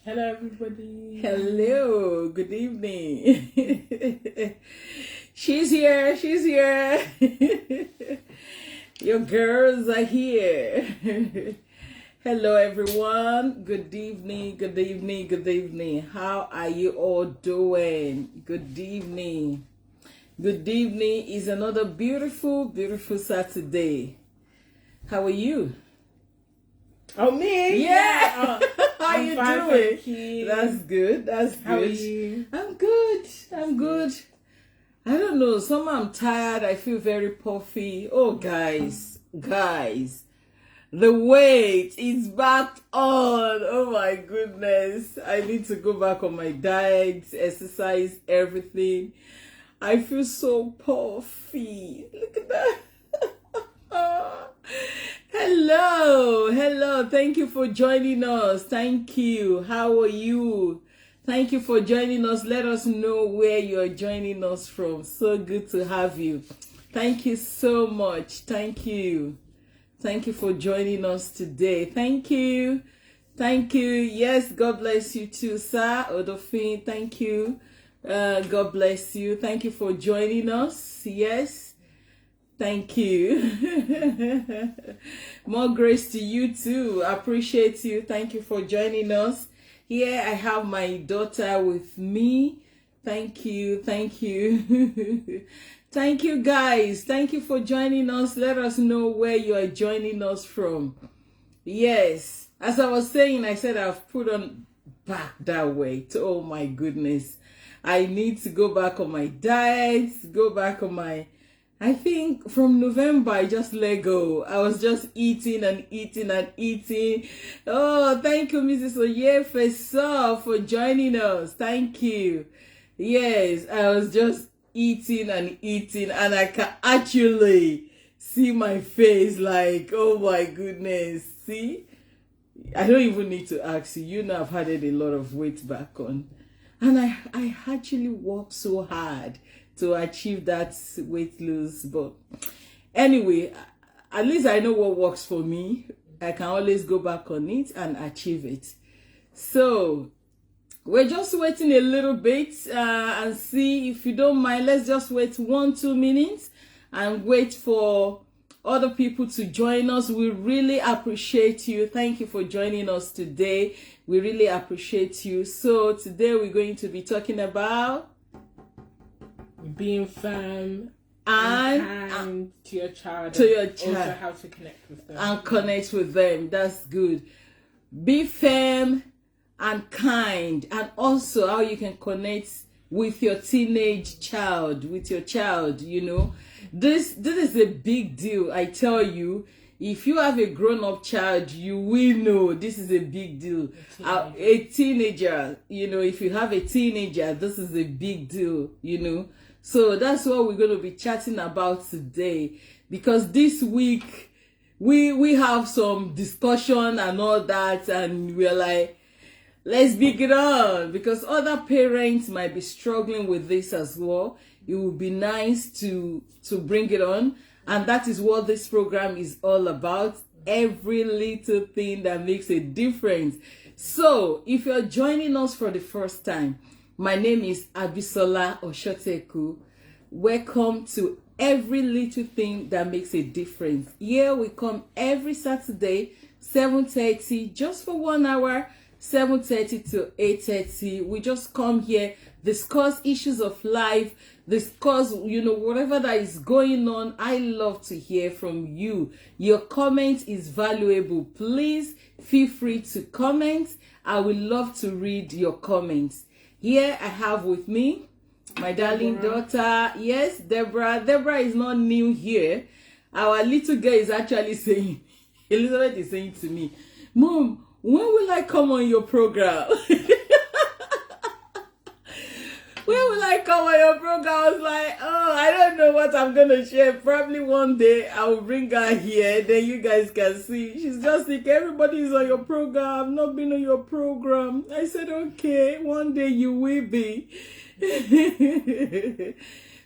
Hello, everybody. Hello, good evening. She's here, she's here. Your girls are here. Hello, everyone. Good evening, good evening, good evening. How are you all doing? Good evening. Good evening. It's another beautiful, beautiful Saturday. How are you? Oh, me? Yeah. How I'm you fine, doing? thank you. That's good. That's good. How are you? I'm good. I'm good. I don't know. Somehow I'm tired. I feel very puffy. Oh, guys, the weight is back on. Oh my goodness. I need to go back on my diet, exercise, everything. I feel so puffy. Look at that. Hello. Thank you for joining us. Thank you. How are you? Thank you for joining us. Let us know where you're joining us from. So good to have you. Thank you so much. Thank you. Thank you for joining us today. Thank you. Thank you. Yes, God bless you too, sir. Odofin, thank you. God bless you. Thank you for joining us. Yes. Thank you. More grace to you too. Appreciate you. Thank you for joining us. Here I have my daughter with me. Thank you. Thank you. Thank you, guys. Thank you for joining us. Let us know where you are joining us from. Yes. As I was saying, I said I've put on back that weight. Oh my goodness. I need to go back on my diet, go back on my... I think from November, I just let go. I was just eating and eating and eating. Oh, thank you, Mrs. Oyefesa, for joining us. Thank you. Yes, I was just eating and eating, and I can actually see my face like, oh my goodness. See? I don't even need to ask you. You know I've added a lot of weight back on. And I actually worked so hard to achieve that weight loss. But anyway, at least I know what works for me. I can always go back on it and achieve it. So we're just waiting a little bit and see. If you don't mind, let's just wait 1-2 minutes and wait for other people to join us. We really appreciate you. Thank you for joining us today. We really appreciate you. So today we're going to be talking about being firm and kind to your child. Also how to connect with them. And connect with them. That's good. Be firm and kind, and also how you can connect with your teenage child, with your child, you know. This is a big deal, I tell you. If you have a grown-up child, you will know this is a big deal. A teenager, you know, if you have a teenager, this is a big deal, you know. So that's what we're going to be chatting about today, because this week we have some discussion and all that, and we're like, let's begin on, because other parents might be struggling with this as well. It would be nice to bring it on, and that is what this program is all about. Every little thing that makes a difference. So if you're joining us for the first time, my name is Abisola Oshoteku. Welcome to Every Little Thing That Makes a Difference. Here we come every Saturday, 7:30, just for 1 hour, 7:30 to 8:30. We just come here, discuss issues of life, discuss, you know, whatever that is going on. I love to hear from you. Your comment is valuable. Please feel free to comment. I would love to read your comments. Here I have with me my darling daughter. Yes, Deborah. Deborah is not new here. Our little girl is actually saying, Elizabeth is saying to me, Mom, when will I come on your program? When will I come on your program? I was like, oh, I don't know what I'm going to share. Probably one day I will bring her here. Then you guys can see. She's just like, everybody is on your program. I've not been on your program. I said, okay, one day you will be.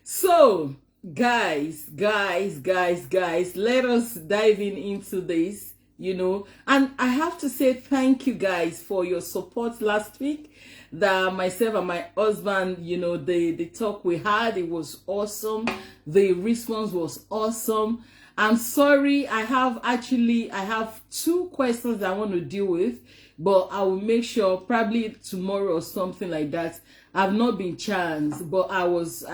So, guys, let us dive into this. And I have to say thank you guys for your support last week. That myself and my husband, the talk we had, it was awesome. The response was awesome. I'm sorry, I have 2 questions I want to deal with, but I will make sure probably tomorrow or something like that. I've not been chanced, but I was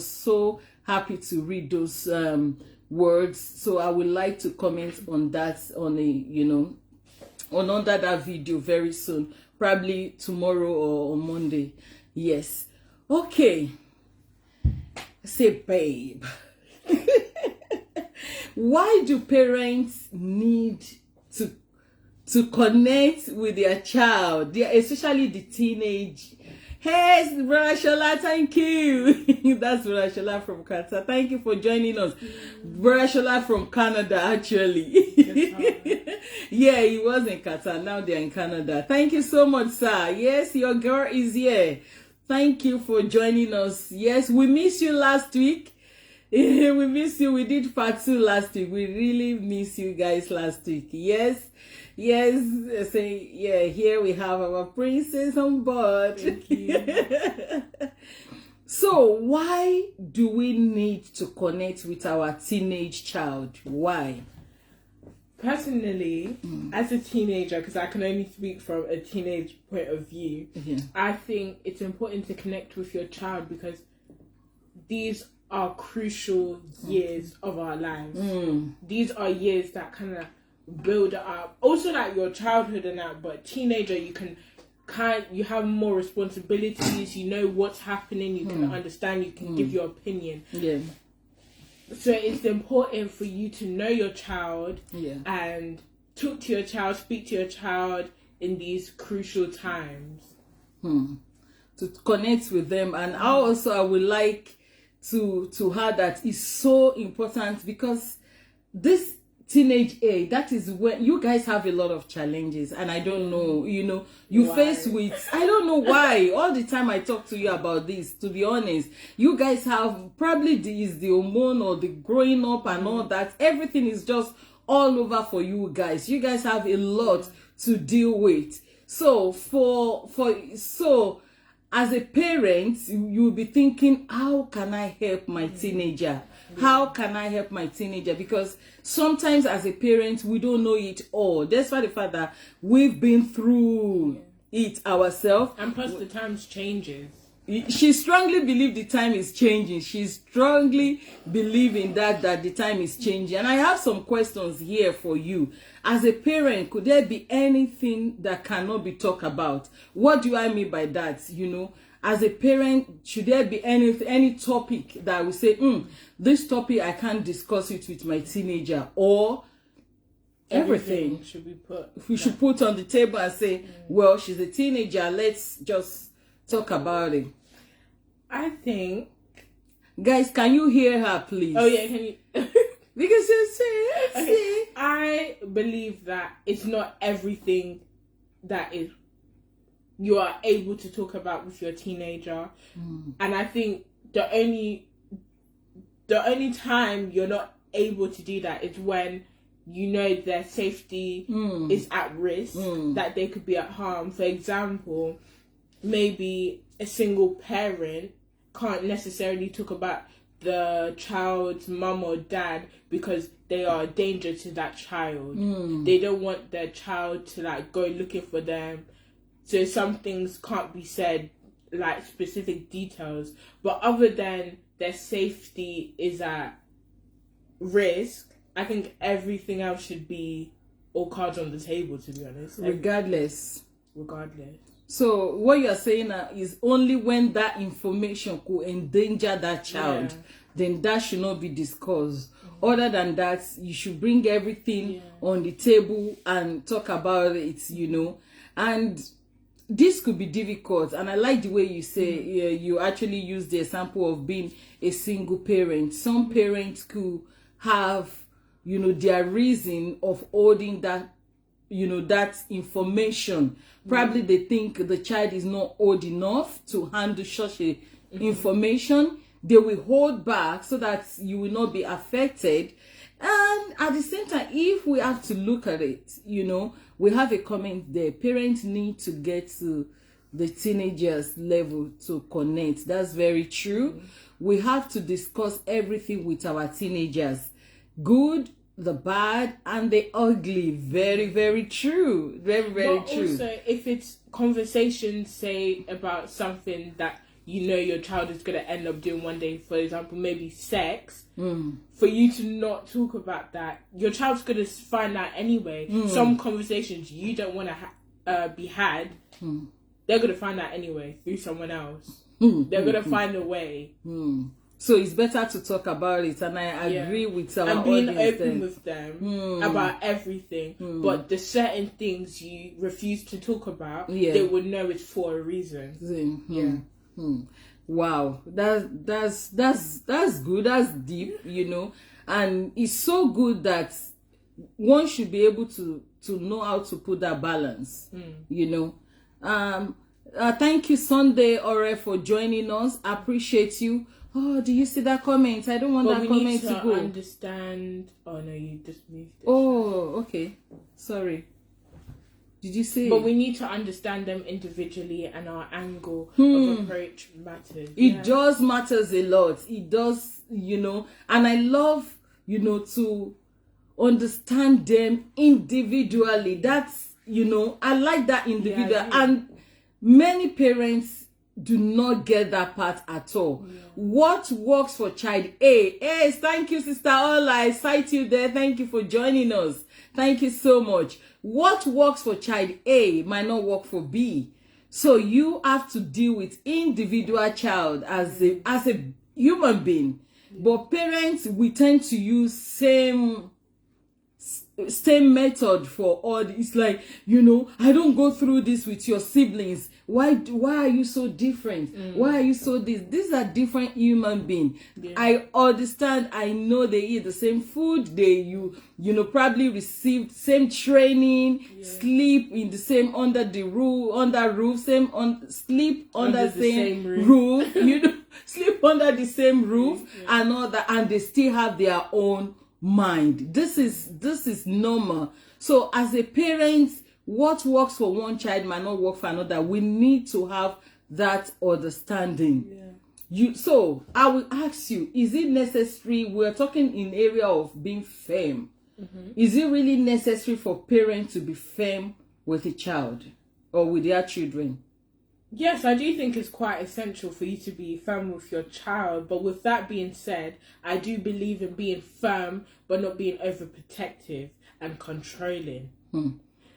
so happy to read those words. So I would like to comment on that on under that video very soon, probably tomorrow or on Monday. Yes. Okay. Say, babe. Why do parents need to connect with their child, especially the teenage? Hey, Brashola, thank you. That's Brashola from Qatar. Thank you for joining us. Brashola from Canada, actually. Yeah, he was in Qatar. Now they're in Canada. Thank you so much, sir. Yes, your girl is here. Thank you for joining us. Yes, we missed you last week. We miss you. We did part 2 last week. We really miss you guys last week. Yes. Say, yeah, here we have our princess on board. Thank you. So why do we need to connect with our teenage child? Why? Personally, as a teenager, because I can only speak from a teenage point of view, I think it's important to connect with your child because these are crucial years of our lives. These are years that kind of build up. Also, like your childhood and that, but teenager, you have more responsibilities. You know what's happening. You can understand. You can give your opinion. Yeah. So it's important for you to know your child and talk to your child, speak to your child in these crucial times. To connect with them. And I would like to add that it's so important because this teenage age, that is when you guys have a lot of challenges, and I don't know, you face with, I don't know why, all the time I talk to you about this, to be honest, you guys have probably the hormone or the growing up and all that, everything is just all over for you guys. You guys have a lot to deal with. So so as a parent, you'll be thinking, how can I help my teenager? How can I help my teenager? Because sometimes as a parent, we don't know it all. Despite the fact that we've been through it ourselves. And plus the times changes. She strongly believes the time is changing. She strongly believes in that the time is changing. And I have some questions here for you. As a parent, could there be anything that cannot be talked about? What do I mean by that? As a parent, should there be any topic that we say, this topic I can't discuss it with my teenager, or everything should be put? We should put on the table and say, well, she's a teenager. Let's just talk about it. I think, guys, can you hear her, please? Oh yeah, can you? Because see. I believe that it's not everything that you are able to talk about with your teenager, and I think the only time you're not able to do that is when their safety is at risk, that they could be at harm. For example, maybe a single parent can't necessarily talk about the child's mum or dad because they are a danger to that child. They don't want their child to go looking for them. So some things can't be said, like specific details. But other than their safety is at risk, I think everything else should be all cards on the table, to be honest. Regardless. So what you're saying is only when that information could endanger that child, then that should not be discussed. Other than that, you should bring everything on the table and talk about it, And this could be difficult, and I like the way you say you actually use the example of being a single parent. Some parents could have, their reason of holding that, that information. Probably they think the child is not old enough to handle such a information. They will hold back so that you will not be affected. And at the same time, if we have to look at it, we have a comment there. Parents need to get to the teenagers level to connect. That's very true. We have to discuss everything with our teenagers. Good, the bad, and the ugly. Very, very true. Very, very but true. Also, if it's conversations, say, about something that your child is going to end up doing one day, for example, maybe sex, for you to not talk about that, your child's going to find out anyway. Some conversations you don't want to be had, they're going to find out anyway through someone else. They're going to find a way. So it's better to talk about it, and I agree with our and being audience open with them about everything. But the certain things you refuse to talk about, they would know it's for a reason. Wow, that's good. That's deep, and it's so good that one should be able to know how to put that balance. Thank you, Sunday Ore, for joining us. I appreciate you. Oh, do you see that comment? I don't want that comment to go. Understand. Oh no, you just moved it. Oh, okay. Sorry. Did you say? But we need to understand them individually, and our angle of approach matters. It does matters a lot. It does, and I love, to understand them individually. That's, I like that individual. And many parents do not get that part at all. What works for child A? Yes, thank you, Sister Ola. I cite you there. Thank you for joining us. Thank you so much. What works for child A might not work for B. So you have to deal with individual child as a human being. But parents, we tend to use same method for all. It's like, I don't go through this with your siblings. Why are you so different? Why are you so this? These are different human beings. I understand. I know they eat the same food. They probably received same training, sleep in the same sleep under the same roof. Sleep under the same roof and all that, and they still have their own mind. This is normal. So as a parent, what works for one child might not work for another. We need to have that understanding. So I will ask you, is it necessary? We're talking in area of being firm. Is it really necessary for parents to be firm with a child or with their children? Yes, I do think it's quite essential for you to be firm with your child. But with that being said, I do believe in being firm, but not being overprotective and controlling.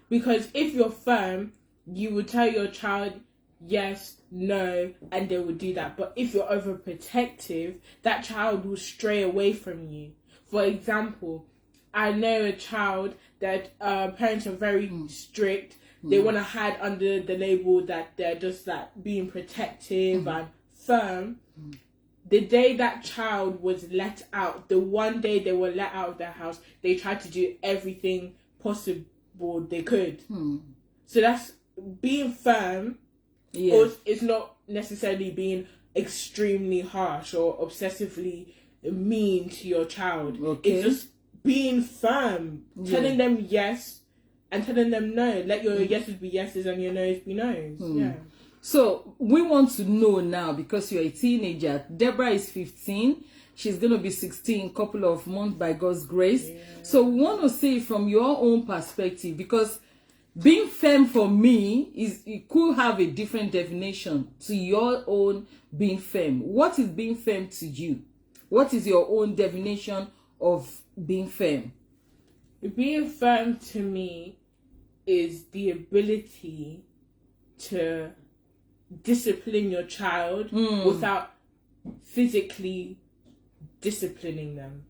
Because if you're firm, you would tell your child yes, no, and they would do that. But if you're overprotective, that child will stray away from you. For example, I know a child that parents are very strict. They want to hide under the label that they're just like being protective and firm. The day that child was let out, the one day they were let out of their house, they tried to do everything possible they could. So that's being firm. It's not necessarily being extremely harsh or obsessively mean to your child. It's just being firm, telling them yes and telling them no. Let your yeses be yeses and your no's be no's. So we want to know now, because you're a teenager. Deborah is 15. She's going to be 16 in a couple of months by God's grace. So we want to say from your own perspective, because being firm for me it could have a different definition to your own being firm. What is being firm to you? What is your own definition of being firm? Being firm to me is the ability to discipline your child without physically disciplining them.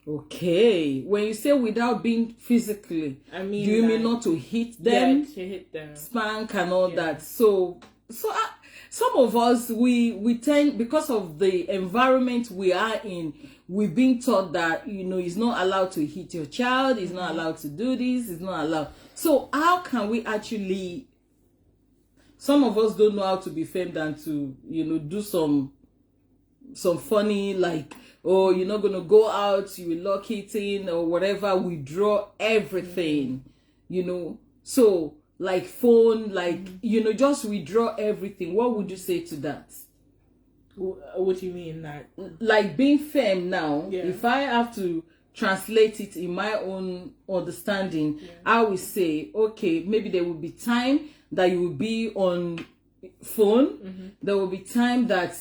Okay. When you say without being physically, I mean, do you mean not to hit them? Yeah, to hit them. Spank and all that. So some of us, we tend, because of the environment we are in, we've been taught that, it's not allowed to hit your child, it's not allowed to do this, it's not allowed. So how can we actually, some of us don't know how to be firm than to, do some funny, like, oh, you're not gonna go out, you will lock it in or whatever, withdraw everything, you know. So like phone, like, you know, just withdraw everything. What would you say to that? What do you mean, like being firm now? If I have to translate it in my own understanding, I will say, okay, maybe there will be time that you will be on phone. There will be time that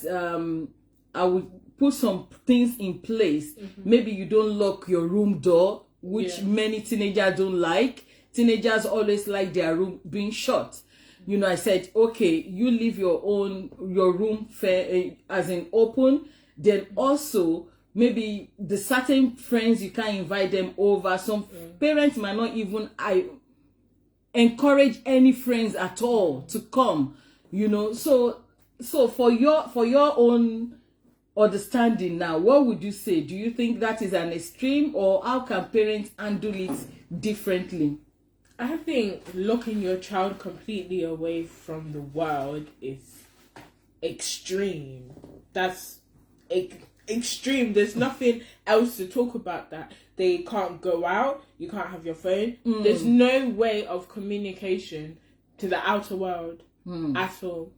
I will put some things in place. Maybe you don't lock your room door, which many teenagers don't like. Teenagers always like their room being shut. You know, I said, okay, you leave your room as in open. Then also, maybe the certain friends, you can invite them over. Some parents might not even encourage any friends at all to come, you know. So for your own understanding now, what would you say? Do you think that is an extreme, or how can parents handle it differently? I think locking your child completely away from the world is extreme. That's extreme. There's nothing else to talk about that. They can't go out. You can't have your phone. There's no way of communication to the outer world at all.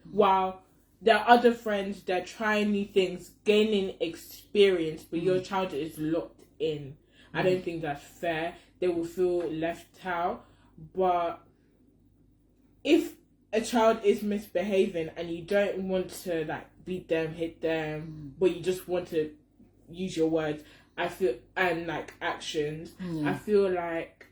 While there are other friends, they're trying new things, gaining experience, but your child is locked in. I don't think that's fair. They will feel left out. But if a child is misbehaving and you don't want to like beat them, hit them, but you just want to use your words, and like actions, I feel like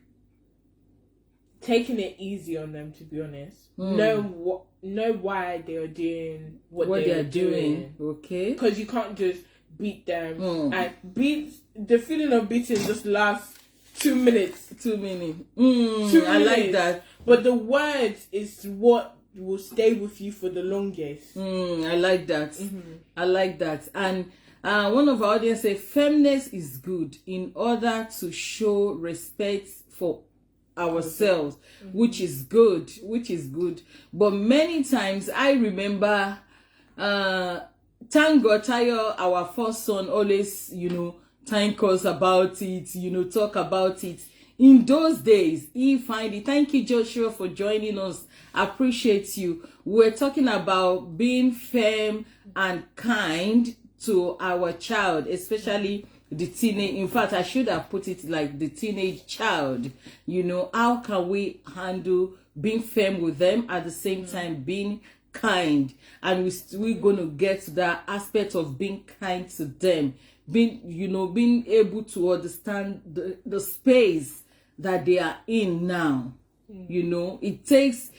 taking it easy on them, to be honest. Know why they are doing what they are doing. Okay. Because you can't just beat them, and the feeling of beating just lasts 2 minutes. 2 minutes. 2 minutes. I like that. But the words is what will stay with you for the longest. I like that. I like that. And one of our audience say firmness is good in order to show respect for ourselves, which is good. But many times I remember, thank God, Tayo, our first son, always, you know, thank us about it, you know, talk about it. In those days, he find it. Thank you, Joshua, for joining us. I appreciate you. We're talking about being firm and kind to our child, especially the teenage. In fact, I should have put it like the teenage child. You know, how can we handle being firm with them at the same time being kind? And we're going to get to that aspect of being kind to them. Being able to understand the space that they are in now. You know, it takes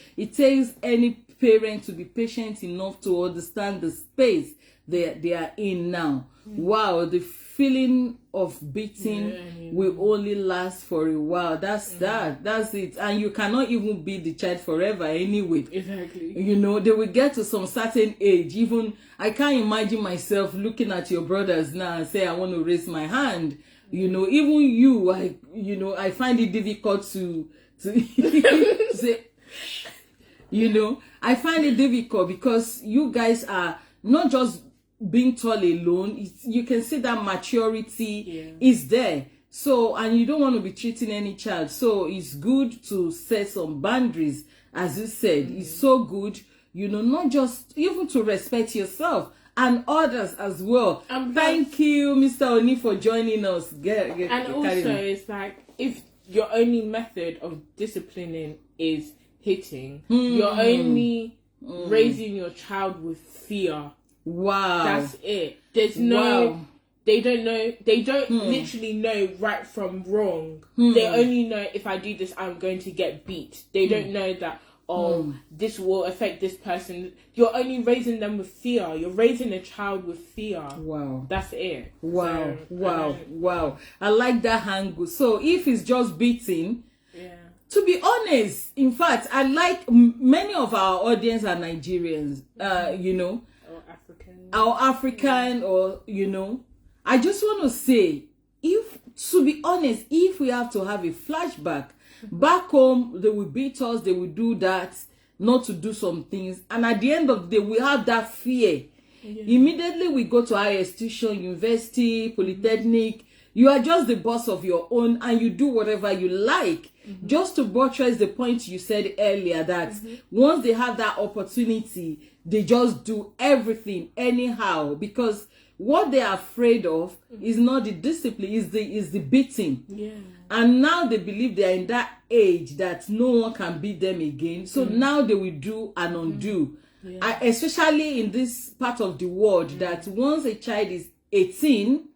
any parent to be patient enough to understand the space they are in now. Wow, the feeling of beating will only last for a while. That's it. And you cannot even beat the child forever anyway. Exactly. You know, they will get to some certain age. Even I can't imagine myself looking at your brothers now and say I want to raise my hand. You know, even you, I find it difficult to say, you know, I find it difficult because you guys are not just being tall alone. You can see that maturity is there. So, and you don't want to be treating any child. So it's good to set some boundaries, as you said. It's so good, you know, not just even to respect yourself and others as well. Thank you, Mr. Oni, for joining us. And also, it's like, if your only method of disciplining is hitting, you're only raising your child with fear. Wow. That's it. There's no... They don't know. They don't literally know right from wrong. They only know, if I do this, I'm going to get beat. They don't know that, this will affect this person. You're only raising them with fear. You're raising a child with fear. Wow. That's it. Wow. So, wow. I like that angle. So if it's just beating, to be honest, in fact, I like many of our audience are Nigerians, you know. Or African, or, you know. I just want to say, to be honest, if we have to have a flashback, back home, they will beat us, they will do that, not to do some things. And at the end of the day, we have that fear. Immediately we go to higher institution, university, polytechnic, you are just the boss of your own and you do whatever you like. Just to buttress the point you said earlier that once they have that opportunity, they just do everything anyhow, because what they are afraid of is not the discipline, is the beating. Yeah. And now they believe they are in that age that no one can beat them again. So now they will do and undo. Yeah. Especially in this part of the world, that once a child is 18,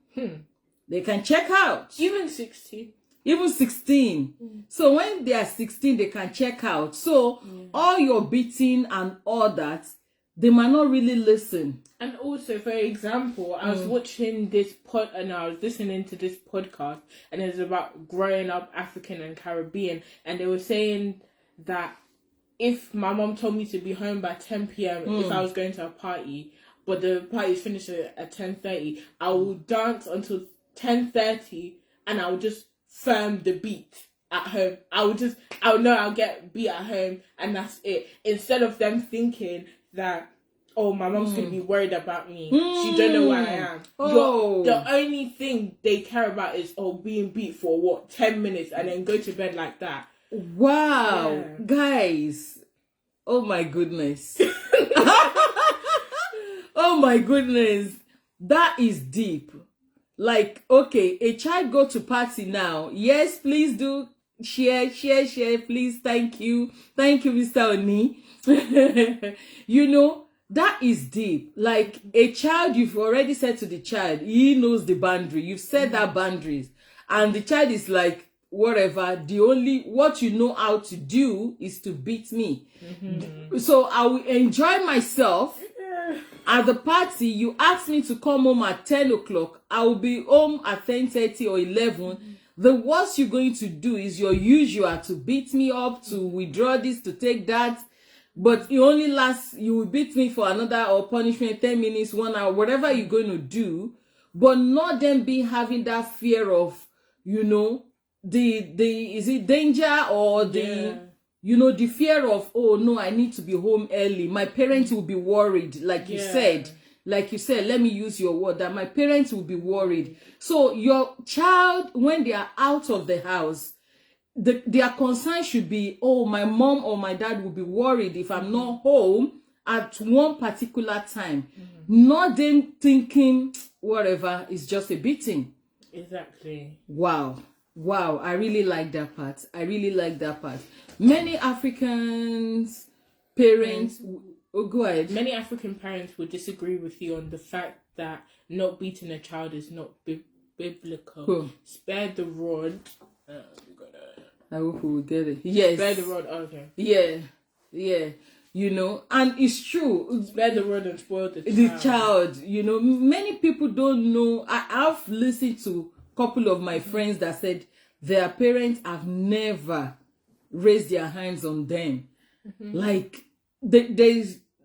they can check out. Even 16. Even 16. So when they are 16, they can check out. So all your beating and all that, they might not really listen. And also, for example, I was watching this and I was listening to this podcast, and it's about growing up African and Caribbean, and they were saying that if my mom told me to be home by 10 p.m. if I was going to a party, but the party is finished at 10:30, I will dance until 10:30, and I will just firm the beat at home. I would know I'll get beat at home, and that's it. Instead of them thinking that, oh, my mom's going to be worried about me. She don't know where I am. The only thing they care about is, being beat for 10 minutes and then go to bed like that. Wow. Yeah. Guys. Oh my goodness. Oh my goodness. That is deep. Like, okay, a child go to party now. Yes, please do share, please. Thank you, Mr. Oni. You know, that is deep. Like, a child, you've already said to the child, he knows the boundary. You've said that boundaries. And the child is like, whatever, what you know how to do is to beat me. So I will enjoy myself. At the party, you ask me to come home at 10 o'clock. I will be home at 10:30 or 11. The worst you're going to do is your usual, to beat me up, to withdraw this, to take that. But it only lasts, you will beat me for another, or punishment, 10 minutes, 1 hour, whatever you're going to do. But not them be having that fear of, you know, is it danger, or you know, the fear of, oh no, I need to be home early. My parents will be worried, like you said, let me use your word, that my parents will be worried. So your child, when they are out of the house, their concern should be, oh, my mom or my dad will be worried if I'm not home at one particular time. Not them thinking, whatever, it's just a beating. Exactly. Wow, I really like that part. Many Africans parents, go ahead. Many African parents would disagree with you on the fact that not beating a child is not biblical. Cool. Spare the rod. I hope we will get it. Yes. Spare the rod. Okay. Yeah. You know, and it's true. Spare the rod and spoil the child. The child. You know, many people don't know. I've listened to a couple of my friends that said their parents have never raised their hands on them. Like, I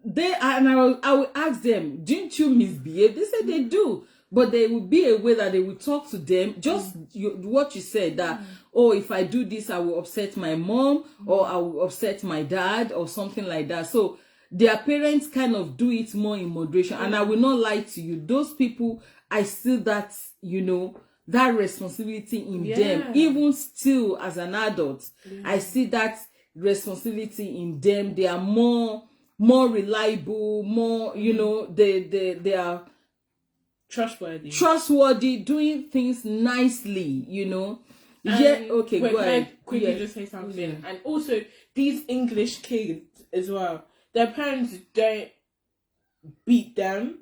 will ask them, didn't you misbehave? They said they do. But there will be a way that they will talk to them. Just what you said, that, oh, if I do this, I will upset my mom, or I will upset my dad, or something like that. So their parents kind of do it more in moderation. And I will not lie to you. Those people, I see that, you know, that responsibility in them. Even still as an adult, I see that responsibility in them. They are more reliable, more, you know, they are trustworthy, doing things nicely, you know. Okay, go ahead. Quickly just say something. And also, these English kids as well, their parents don't beat them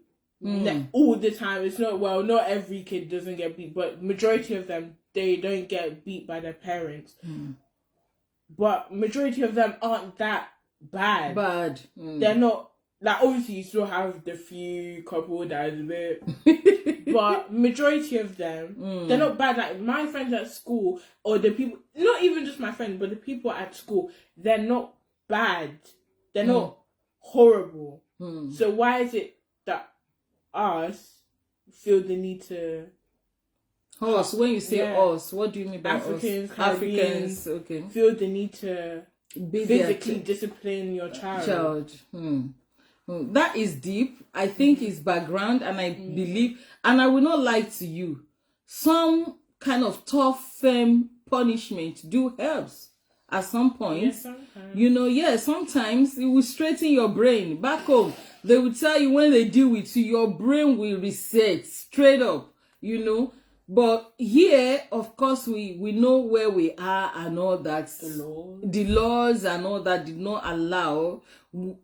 all the time. It's not, well, not every kid doesn't get beat, but majority of them, they don't get beat by their parents. But majority of them aren't that bad. They're not, like, obviously you still have the few couple that is a bit, but majority of them, they're not bad. Like, my friends at school, or the people, not even just my friends, but the people at school, they're not bad. They're not horrible. So why is it that us feel the need to... Us, when you say us, what do you mean by Africans, us? Africans, okay. Feel the need to physically discipline your child. That is deep. I think it's background, and I believe, and I will not lie to you, some kind of tough, firm punishment do helps at some point. Yes, sometimes. You know, sometimes it will straighten your brain. Back home, they will tell you when they deal with you, your brain will reset straight up, you know. But here, of course, we know where we are and all that. The laws and all that did not allow.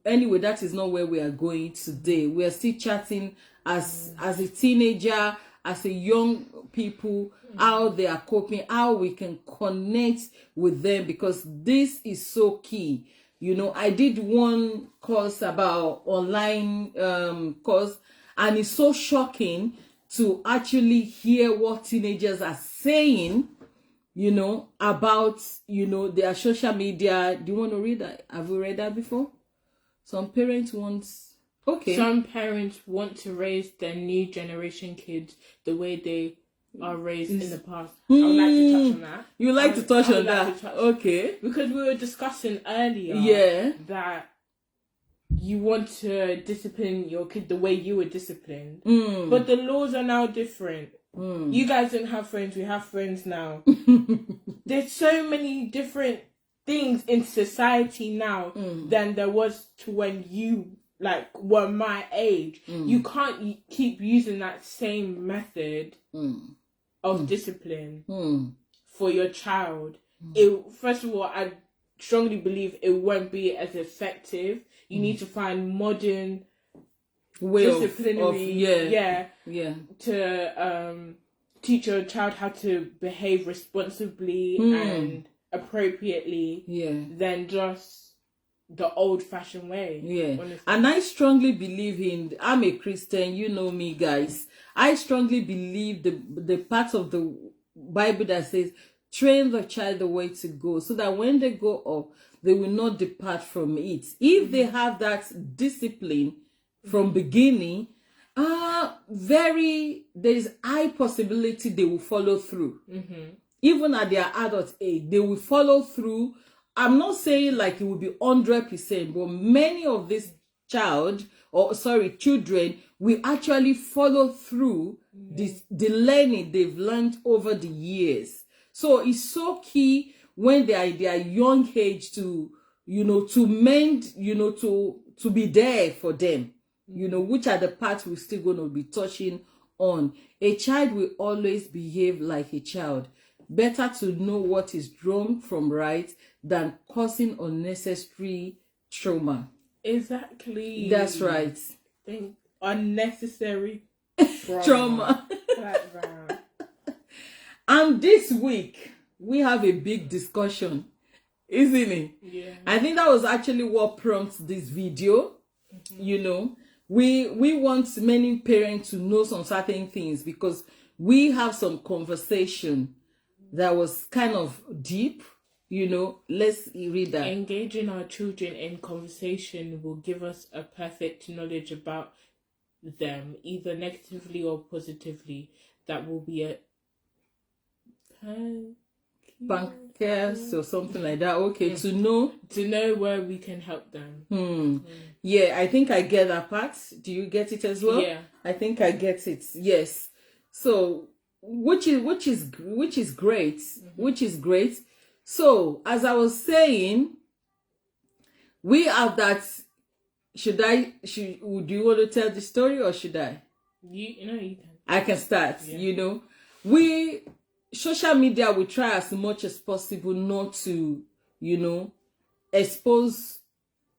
Anyway, that is not where we are going today. We are still chatting as a teenager, as a young people, how they are coping, how we can connect with them, because this is so key. You know, I did one course about online course, and it's so shocking to actually hear what teenagers are saying, you know, about, you know, their social media. Do you want to read that? Have you read that before? Some parents want... Okay. Some parents want to raise their new generation kids the way they are raised in the past. I would like to touch on that. You like to touch on that? Okay. Because we were discussing earlier that you want to discipline your kid the way you were disciplined. But the laws are now different. You guys didn't have friends. We have friends now. There's so many different things in society now than there was to when you were my age. You can't keep using that same method of discipline for your child. First of all, I strongly believe it won't be as effective. You need to find modern way disciplinary to teach your child how to behave responsibly and appropriately than just the old-fashioned way. Honestly. And I strongly believe in, I'm a Christian, you know me, guys. I strongly believe the part of the Bible that says train the child the way to go, so that when they go up, they will not depart from it. If they have that discipline from beginning, there is high possibility they will follow through. Even at their adult age, they will follow through. I'm not saying like it will be 100%, but many of these children will actually follow through the learning they've learned over the years. So it's so key when they are at their young age to, you know, to mend, you know, to be there for them, you know, which are the parts we're still going to be touching on. A child will always behave like a child. Better to know what is wrong from right than causing unnecessary trauma. Exactly. That's right. Unnecessary trauma. And this week, we have a big discussion, isn't it? Yeah. I think that was actually what prompted this video. You know, we want many parents to know some certain things, because we have some conversation that was kind of deep. You know, let's read that. Engaging our children in conversation will give us a perfect knowledge about them, either negatively or positively. That will be a bankers or something like that. Okay, to know where we can help them. Yeah, I think I get that part. Do you get it as well? Yeah, I think I get it. Yes. So which is great. Which is great. So as I was saying, we have that. Do you want to tell the story, or should I? You can. I can start. Yeah. You know, social media, we try as much as possible not to, you know, expose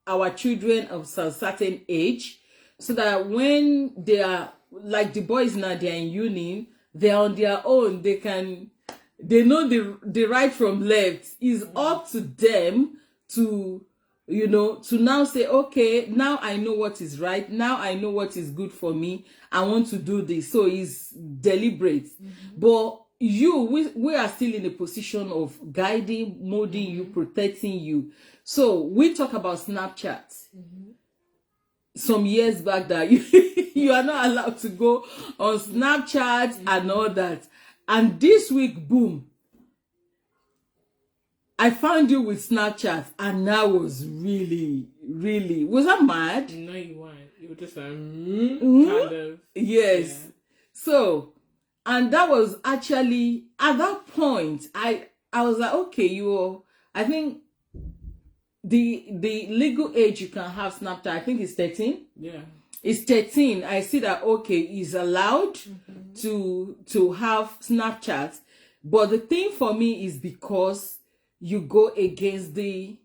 our children of a certain age, so that when they are, like the boys now, they are in uni, they are on their own, they know the right from left. It's up to them to, you know, to now say, okay, now I know what is right, now I know what is good for me, I want to do this. So it's deliberate. But we are still in a position of guiding, molding you, protecting you. So we talk about Snapchat some years back, that you are not allowed to go on Snapchat and all that. And this week, boom, I found you with Snapchat, and I was really, really. Was I mad? No, you weren't. You were just like, kind of. Yes. Yeah. So, and that was actually, at that point, I was like, okay, I think the legal age you can have Snapchat, I think is 13. Yeah. It's 13. I see that, okay, it's allowed to have Snapchat. But the thing for me is because you go against is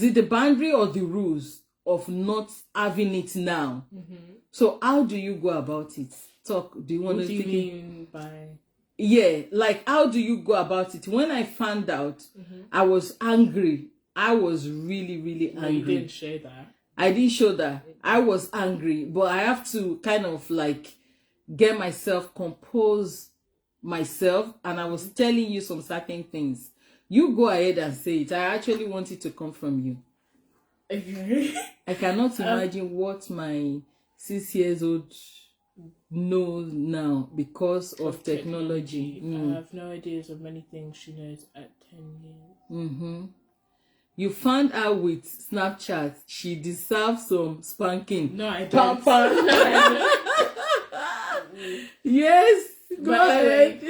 it the boundary or the rules of not having it now? So how do you go about it? Talk. Do you want What to do you mean by? Yeah, like how do you go about it? When I found out, I was angry. I was really, really angry. You didn't show that. I didn't show that. I was angry, but I have to kind of like get myself, compose myself, and I was telling you some certain things. You go ahead and say it. I actually want it to come from you. Okay. I cannot imagine what my 6 years old knows now because of technology. I have no ideas of many things she knows at 10 years. You found out with Snapchat she deserves some spanking. No, I don't. Yes, go ahead.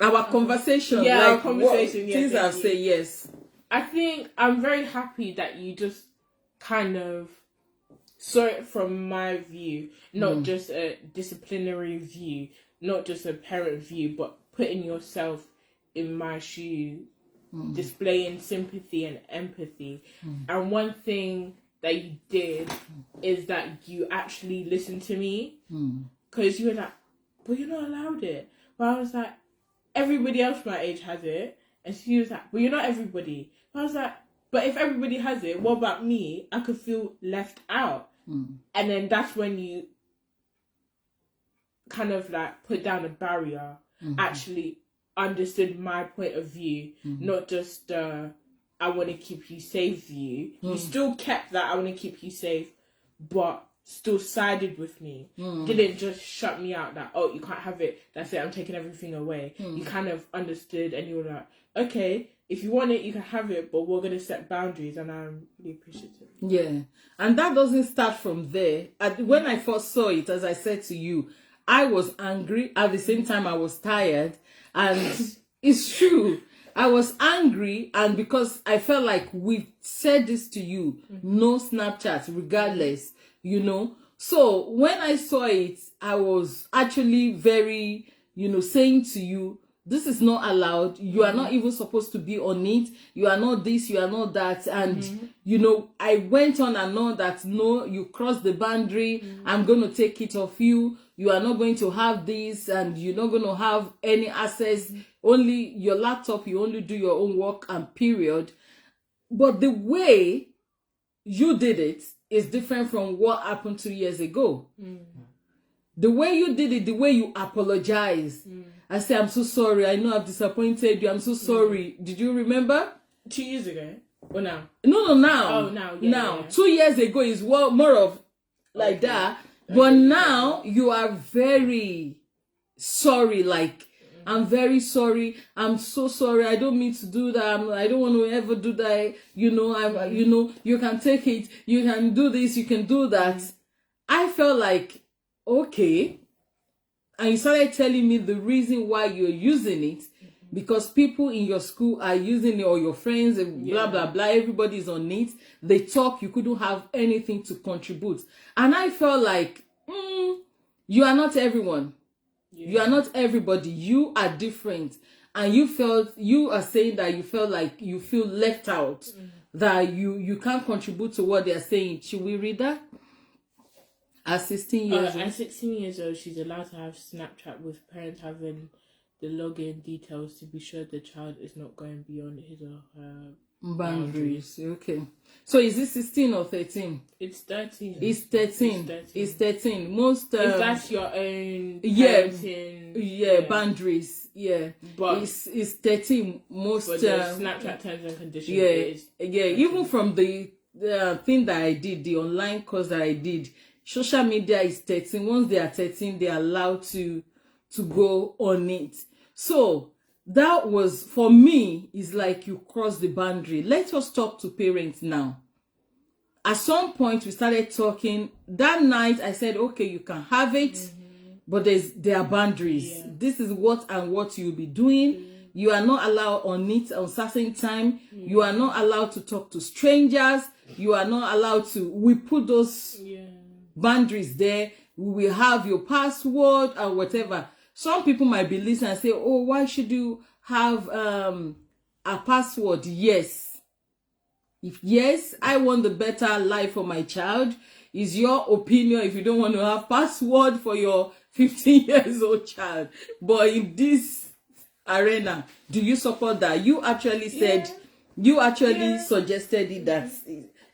Our conversation. Yeah, like our conversation. Things I've said, yes. I think I'm very happy that you just kind of saw it from my view, not just a disciplinary view, not just a parent view, but putting yourself in my shoes, displaying sympathy and empathy. And one thing that you did is that you actually listened to me, because you were like, but you're not allowed it. But I was like, everybody else my age has it. And she was like, but you're not everybody. But I was like, but if everybody has it, what about me? I could feel left out. And then that's when you kind of like put down a barrier, actually understood my point of view, not just I want to keep you safe view. You still kept that I want to keep you safe, but still sided with me. Didn't just shut me out that, oh, you can't have it, that's it, I'm taking everything away. You kind of understood, and you were like, okay, if you want it, you can have it, but we're going to set boundaries, and I'm really appreciative. Yeah, and that doesn't start from there. When I first saw it, as I said to you, I was angry. At the same time, I was tired. And it's true. I was angry, and because I felt like we've said this to you, no Snapchat, regardless, So when I saw it, I was actually very, saying to you, this is not allowed. You are not even supposed to be on it. You are not this, you are not that. And, I went on and on that, no, you crossed the boundary. I'm going to take it off you. You are not going to have this, and you're not going to have any access. Only your laptop, you only do your own work and period. But the way you did it is different from what happened 2 years ago. The way you did it, the way you apologize. I say, I'm so sorry. I know I've disappointed you. I'm so sorry. Did you remember? 2 years ago? Or now? No, now. Oh, now. Yeah, now. Yeah. 2 years ago is more of like that. But now you are very sorry. Like, I'm very sorry. I'm so sorry. I don't mean to do that. I don't want to ever do that. You can take it. You can do this. You can do that. I felt like, okay. And you started telling me the reason why you're using it, because people in your school are using it, or your friends, blah, blah, blah. Everybody's on it. They talk. You couldn't have anything to contribute. And I felt like, you are not everyone. Yeah. You are not everybody. You are different. And you are saying that you felt like you feel left out, that you can't contribute to what they're saying. Should we read that? At 16 years old. At 16 years old, she's allowed to have Snapchat with parents having the login details to be sure the child is not going beyond his or her boundaries. Okay. So is it 16 or 13? It's 13. It's 13. It's 13. Most if that's your own parenting, boundaries. Yeah. But it's 13. Most but the Snapchat terms and conditions. Even from the thing that I did, the online course that I did, social media is 13. Once they are 13, they are allowed to go on it. So that was, for me, is like you cross the boundary. Let us talk to parents now. At some point, we started talking. That night, I said, okay, you can have it, but there are boundaries. Yeah. This is what you'll be doing. You are not allowed on it on certain time. You are not allowed to talk to strangers. You are not allowed to. We put those boundaries there. We will have your password or whatever. Some people might be listening and say, oh, why should you have a password? Yes. If yes, I want the better life for my child. Is your opinion if you don't want to have password for your 15 years old child. But in this arena, do you support that? You actually said, you actually suggested it. That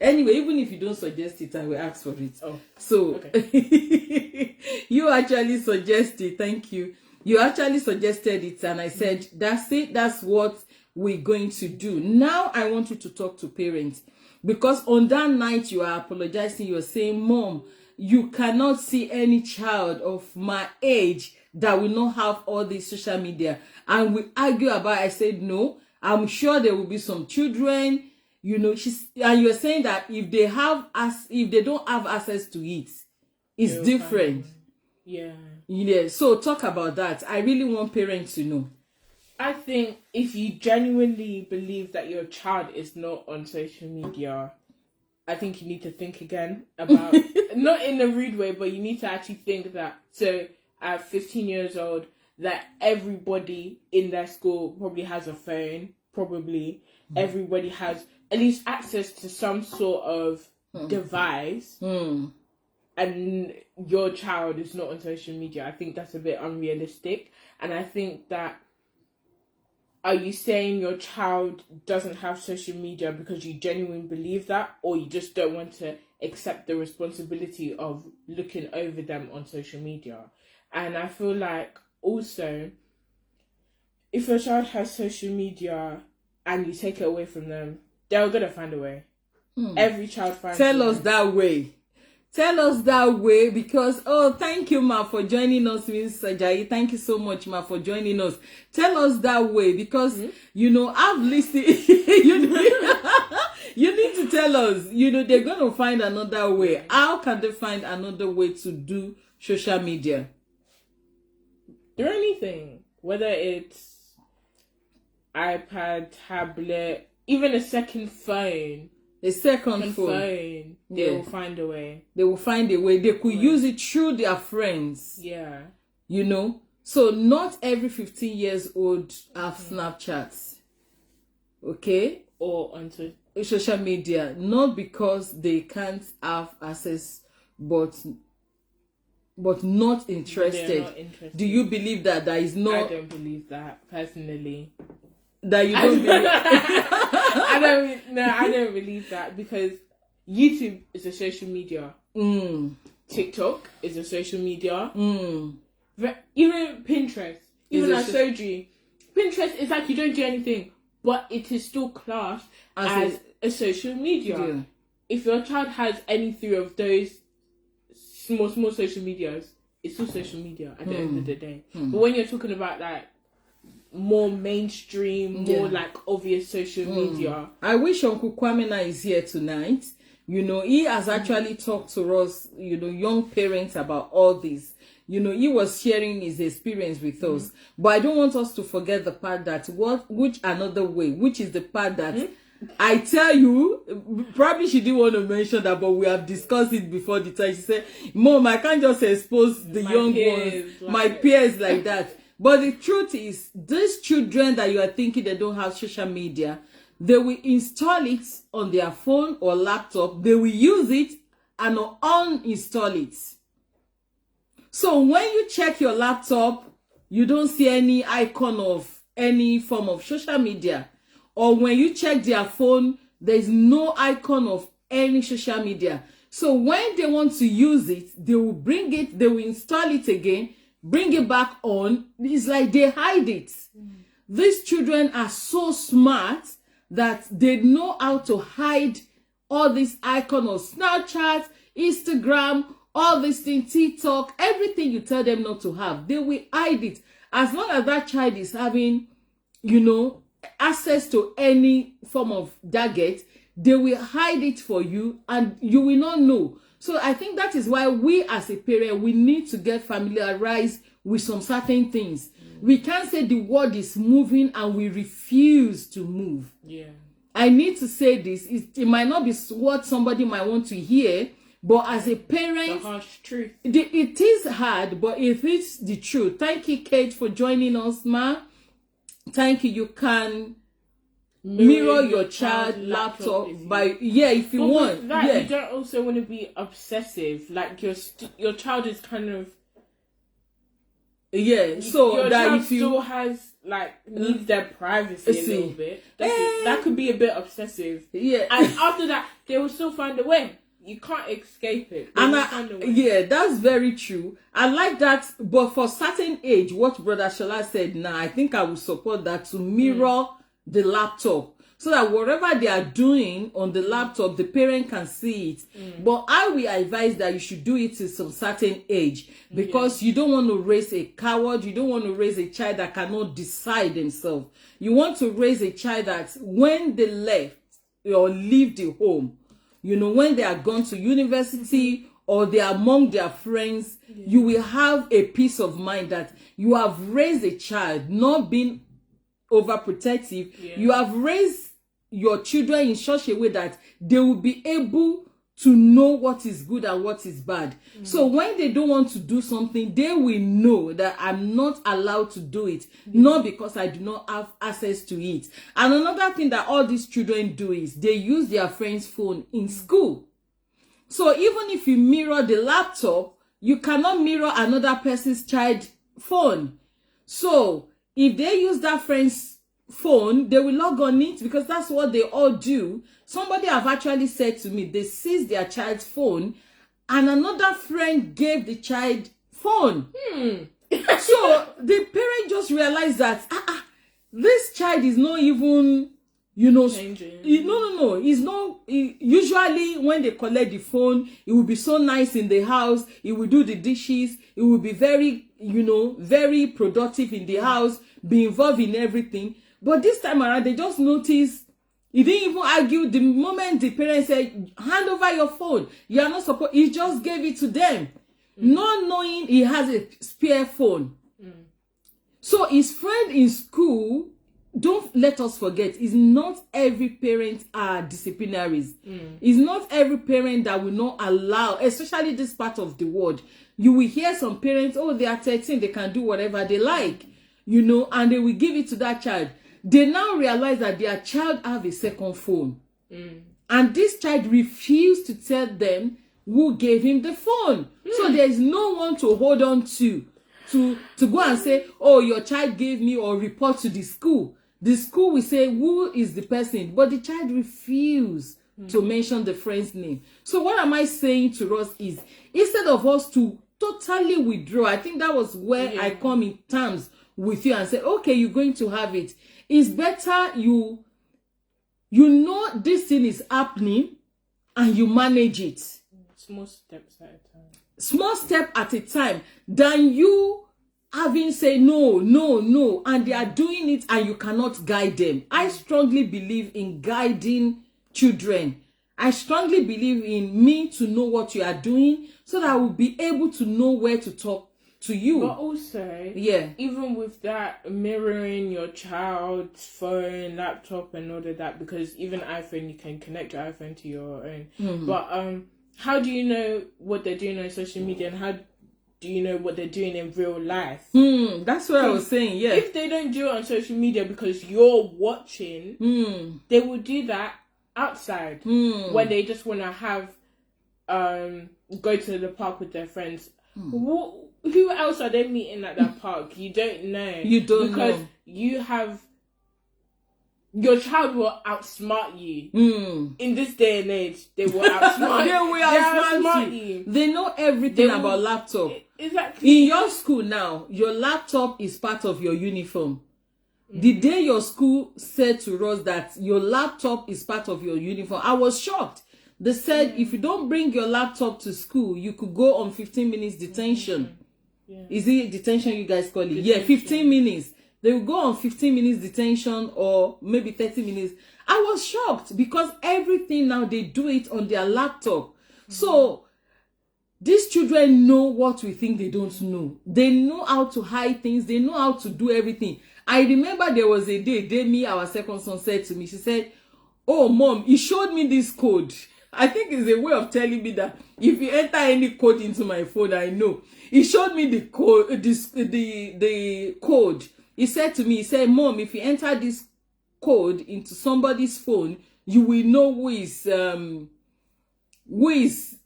anyway, even if you don't suggest it, I will ask for it. Oh, so okay. You actually suggested. Thank you. You actually suggested it, and I said, that's it. That's what we're going to do. Now I want you to talk to parents, because on that night you are apologizing. You're saying, Mom, you cannot see any child of my age that will not have all this social media. And we argue about it. I said, no, I'm sure there will be some children, you know, and you're saying that if they don't have access to it, it's different. Yeah. So talk about that. I really want parents to know. I think if you genuinely believe that your child is not on social media, I think you need to think again about, not in a rude way, but you need to actually think that, so at 15 years old, that everybody in their school probably has a phone, everybody has at least access to some sort of device, and your child is not on social media. I think that's a bit unrealistic. And I think that, are you saying your child doesn't have social media because you genuinely believe that, or you just don't want to accept the responsibility of looking over them on social media? And I feel like also, if your child has social media and you take it away from them, they're going to find a way. Every child finds a way. Tell us that way. Tell us that way, because, oh, thank you, Ma, for joining us, Ms. Ajayi. Thank you so much, Ma, for joining us. Tell us that way, because, you know, I've listened. You need to tell us, you know, they're going to find another way. How can they find another way to do social media? Do anything, whether it's iPad, tablet, even a second phone. A second phone. They will find a way. They will find a way. They could use it through their friends. Yeah. You know? So not every 15 years old have Snapchats. Okay? Or on social media. Not because they can't have access, but not interested. They're not interested. Do you believe that there is no... I don't believe that, personally. That you don't believe... I don't believe that, because YouTube is a social media. TikTok is a social media. Even Pinterest, even I showed you, Pinterest is like you don't do anything, but it is still classed as a social media. Yeah. If your child has any three of those small social medias, it's still social media at the end of the day. But when you're talking about like more mainstream, more like obvious social media. I wish Uncle Kwamena is here tonight. You know, he has actually talked to us, you know, young parents about all this. You know, he was sharing his experience with us. But I don't want us to forget the part that which another way, which is the part that I tell you, probably she didn't want to mention that, but we have discussed it before the time. She said, Mom, I can't just expose the young ones, my peers like that. But the truth is, these children that you are thinking they don't have social media, they will install it on their phone or laptop. They will use it and uninstall it. So when you check your laptop, you don't see any icon of any form of social media. Or when you check their phone, there's no icon of any social media. So when they want to use it, they will bring it, they will install it again, bring it back on. It's like they hide it. These children are so smart that they know how to hide all these icons of Snapchat, Instagram, all these things, TikTok, everything you tell them not to have. They will hide it. As long as that child is having access to any form of gadget, they will hide it for you and you will not know. So I think that is why we as a parent, we need to get familiarized with some certain things. We can't say the world is moving and we refuse to move. Yeah. I need to say this. It might not be what somebody might want to hear, but as a parent, the harsh truth. It is hard, but it is the truth. Thank you, Kate, for joining us, ma. Thank you. You can mirror your child laptop by if you want. That you don't also want to be obsessive. Like your child is kind of so your that child if you still has needs their privacy a little bit. That could be a bit obsessive. Yeah, and after that they will still find a way. You can't escape it. That's very true. I like that, but for certain age, what Brother Shola said, now I think I will support that, to mirror the laptop, so that whatever they are doing on the laptop, the parent can see it. But I will advise that you should do it to some certain age, because you don't want to raise a coward. You don't want to raise a child that cannot decide themselves. You want to raise a child that when they left or leave the home, when they are gone to university or they are among their friends, you will have a peace of mind that you have raised a child, not being overprotective. You have raised your children in such a way that they will be able to know what is good and what is bad. So when they don't want to do something, they will know that I'm not allowed to do it, not because I do not have access to it. And another thing that all these children do is they use their friend's phone in school. So even if you mirror the laptop, you cannot mirror another person's child phone. So if they use that friend's phone, they will log on it, because that's what they all do. Somebody have actually said to me, they seized their child's phone and another friend gave the child phone. So the parent just realized that this child is not even changing. No, it's not. Usually when they collect the phone, it will be so nice in the house, it will do the dishes, it will be very very productive in the house, be involved in everything. But this time around, they just noticed, he didn't even argue. The moment the parents said, hand over your phone, you are not supposed, he just gave it to them, not knowing he has a spare phone. So his friend in school, don't let us forget, is not every parent are disciplinaries. It's not every parent that will not allow, especially this part of the world. You will hear some parents, they are 13, they can do whatever they like, and they will give it to that child. They now realize that their child have a second phone. And this child refused to tell them who gave him the phone. So there is no one to hold on to go and say, your child gave me, or report to the school. The school will say, who is the person? But the child refused to mention the friend's name. So what am I saying to us is, instead of us to totally withdraw, I think that was where I come in terms with you and say, okay, you're going to have it. It's better you know this thing is happening and you manage it. Small steps at a time. Small step at a time, than you having say no, and they are doing it and you cannot guide them. I strongly believe in guiding children. I strongly believe in me to know what you are doing, so that I will be able to know where to talk to you. But also, even with that, mirroring your child's phone, laptop and all of that, because even iPhone, you can connect your iPhone to your own. But how do you know what they're doing on social media, and how do you know what they're doing in real life? That's what I was saying. If they don't do it on social media because you're watching, they will do that outside when they just want to have go to the park with their friends. Who else are they meeting at that park? You don't know. Because you have, your child will outsmart you. In this day and age, they will outsmart you. They know everything about laptop. Exactly. In your school now, your laptop is part of your uniform. The day your school said to us that your laptop is part of your uniform, I was shocked. They said if you don't bring your laptop to school, you could go on 15 minutes detention. Is it detention you guys call it? 15 minutes. They will go on 15 minutes detention or maybe 30 minutes. I was shocked because everything now they do it on their laptop. So these children know what we think they don't know. They know how to hide things. They know how to do everything. I remember there was a day, Demi, our second son, said to me, she said, "Oh, Mom, he showed me this code." I think it's a way of telling me that if you enter any code into my phone, I know. He showed me the code, the code. He said to me, he said, "Mom, if you enter this code into somebody's phone, you will know who is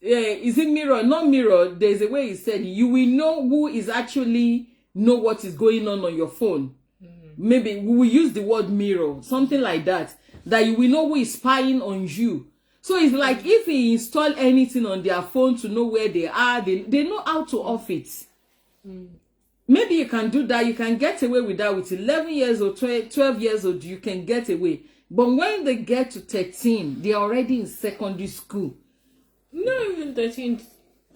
it mirror, not mirror. There's a way he said, you will know who is actually know what is going on your phone." Maybe we will use the word mirror, something like that, that you will know who is spying on you. So it's like if he install anything on their phone to know where they are, they know how to off it. Maybe you can do that. You can get away with that with 11 years old, 12 years old. You can get away. But when they get to 13, they're already in secondary school. No, even 13.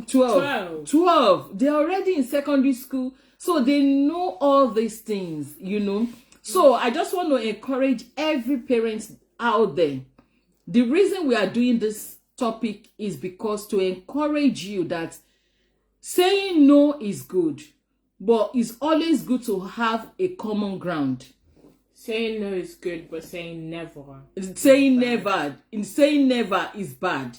12. They're already in secondary school. So they know all these things, you know. So I just want to encourage every parent out there. The reason we are doing this topic is because to encourage you that saying no is good, but it's always good to have a common ground. Saying no is good, but saying never. Saying never is bad.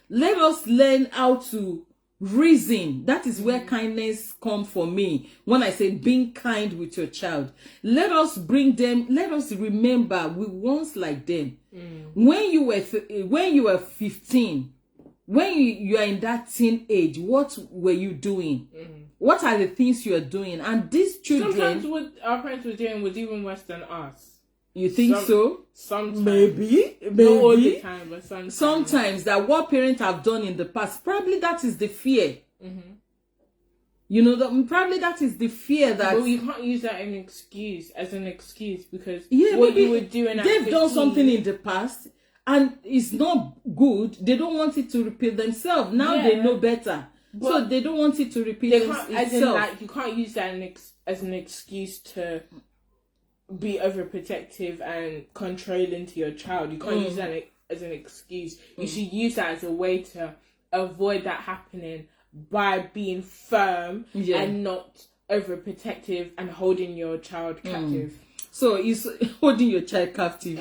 Let us learn how to reason. That is where kindness comes for me. When I say being kind with your child, let us remember we once like them. When you were 15, when you are in that teen age, what were you doing? What are the things you are doing? And these children, sometimes what our parents were doing was even worse than us. You think so? Sometimes. Maybe. Not all the time, but sometimes. Sometimes that what parents have done in the past, probably that is the fear. You know, probably that is the fear that. But you can't use that as an excuse because what you were doing at they've 15, done something in the past and it's not good. They don't want it to repeat themselves. Now they know better. But so they don't want it to repeat itself. As in, like, you can't use that as an excuse to be overprotective and controlling to your child. You can't use that as an excuse. You should use that as a way to avoid that happening by being firm and not overprotective and holding your child captive. So it's holding your child captive.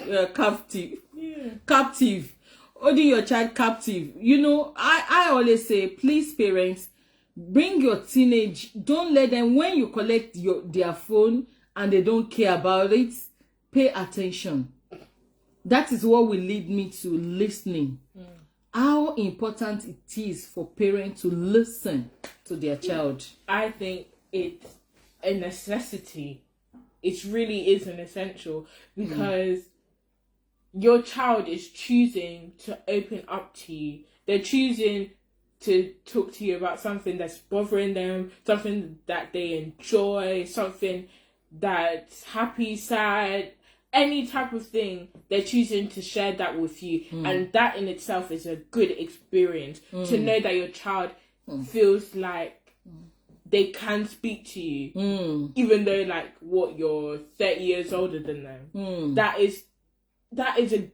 Holding your child captive. You know, I always say, please parents, bring your teenage, don't let them, when you collect their phone and they don't care about it, pay attention. That is what will lead me to listening. How important it is for parents to listen to their child. I think it's a necessity. It really is an essential because your child is choosing to open up to you. They're choosing to talk to you about something that's bothering them, something that they enjoy, something that's happy, sad, any type of thing. They're choosing to share that with you. And that in itself is a good experience to know that your child feels like they can speak to you, even though like what you're 30 years older than them. That is a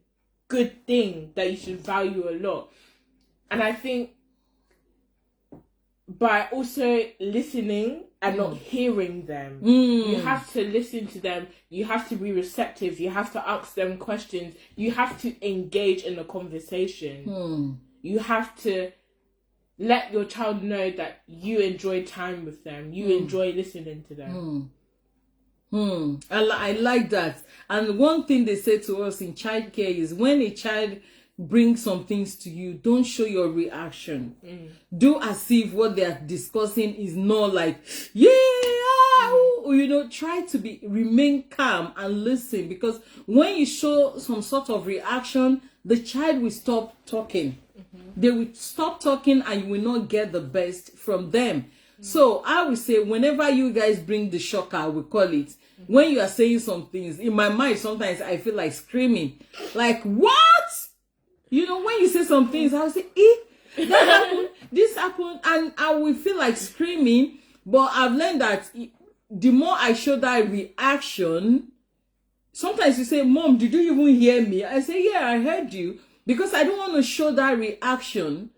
good thing that you should value a lot. And I think by also listening and not hearing them, you have to listen to them, you have to be receptive, you have to ask them questions, you have to engage in the conversation. You have to let your child know that you enjoy time with them, you enjoy listening to them. I like that. And one thing they say to us in childcare is when a child brings some things to you, don't show your reaction. Do as if what they are discussing is not like, you know, try to remain calm and listen, because when you show some sort of reaction, the child will stop talking. They will stop talking and you will not get the best from them. So I would say whenever you guys bring the shocker, we call it, when you are saying some things, in my mind sometimes I feel like screaming, like, what? You know, when you say some things, I'll say, that happened, this happened, and I will feel like screaming. But I've learned that the more I show that reaction, sometimes you say, Mom, did you even hear me? I say, yeah, I heard you. Because I don't want to show that reaction.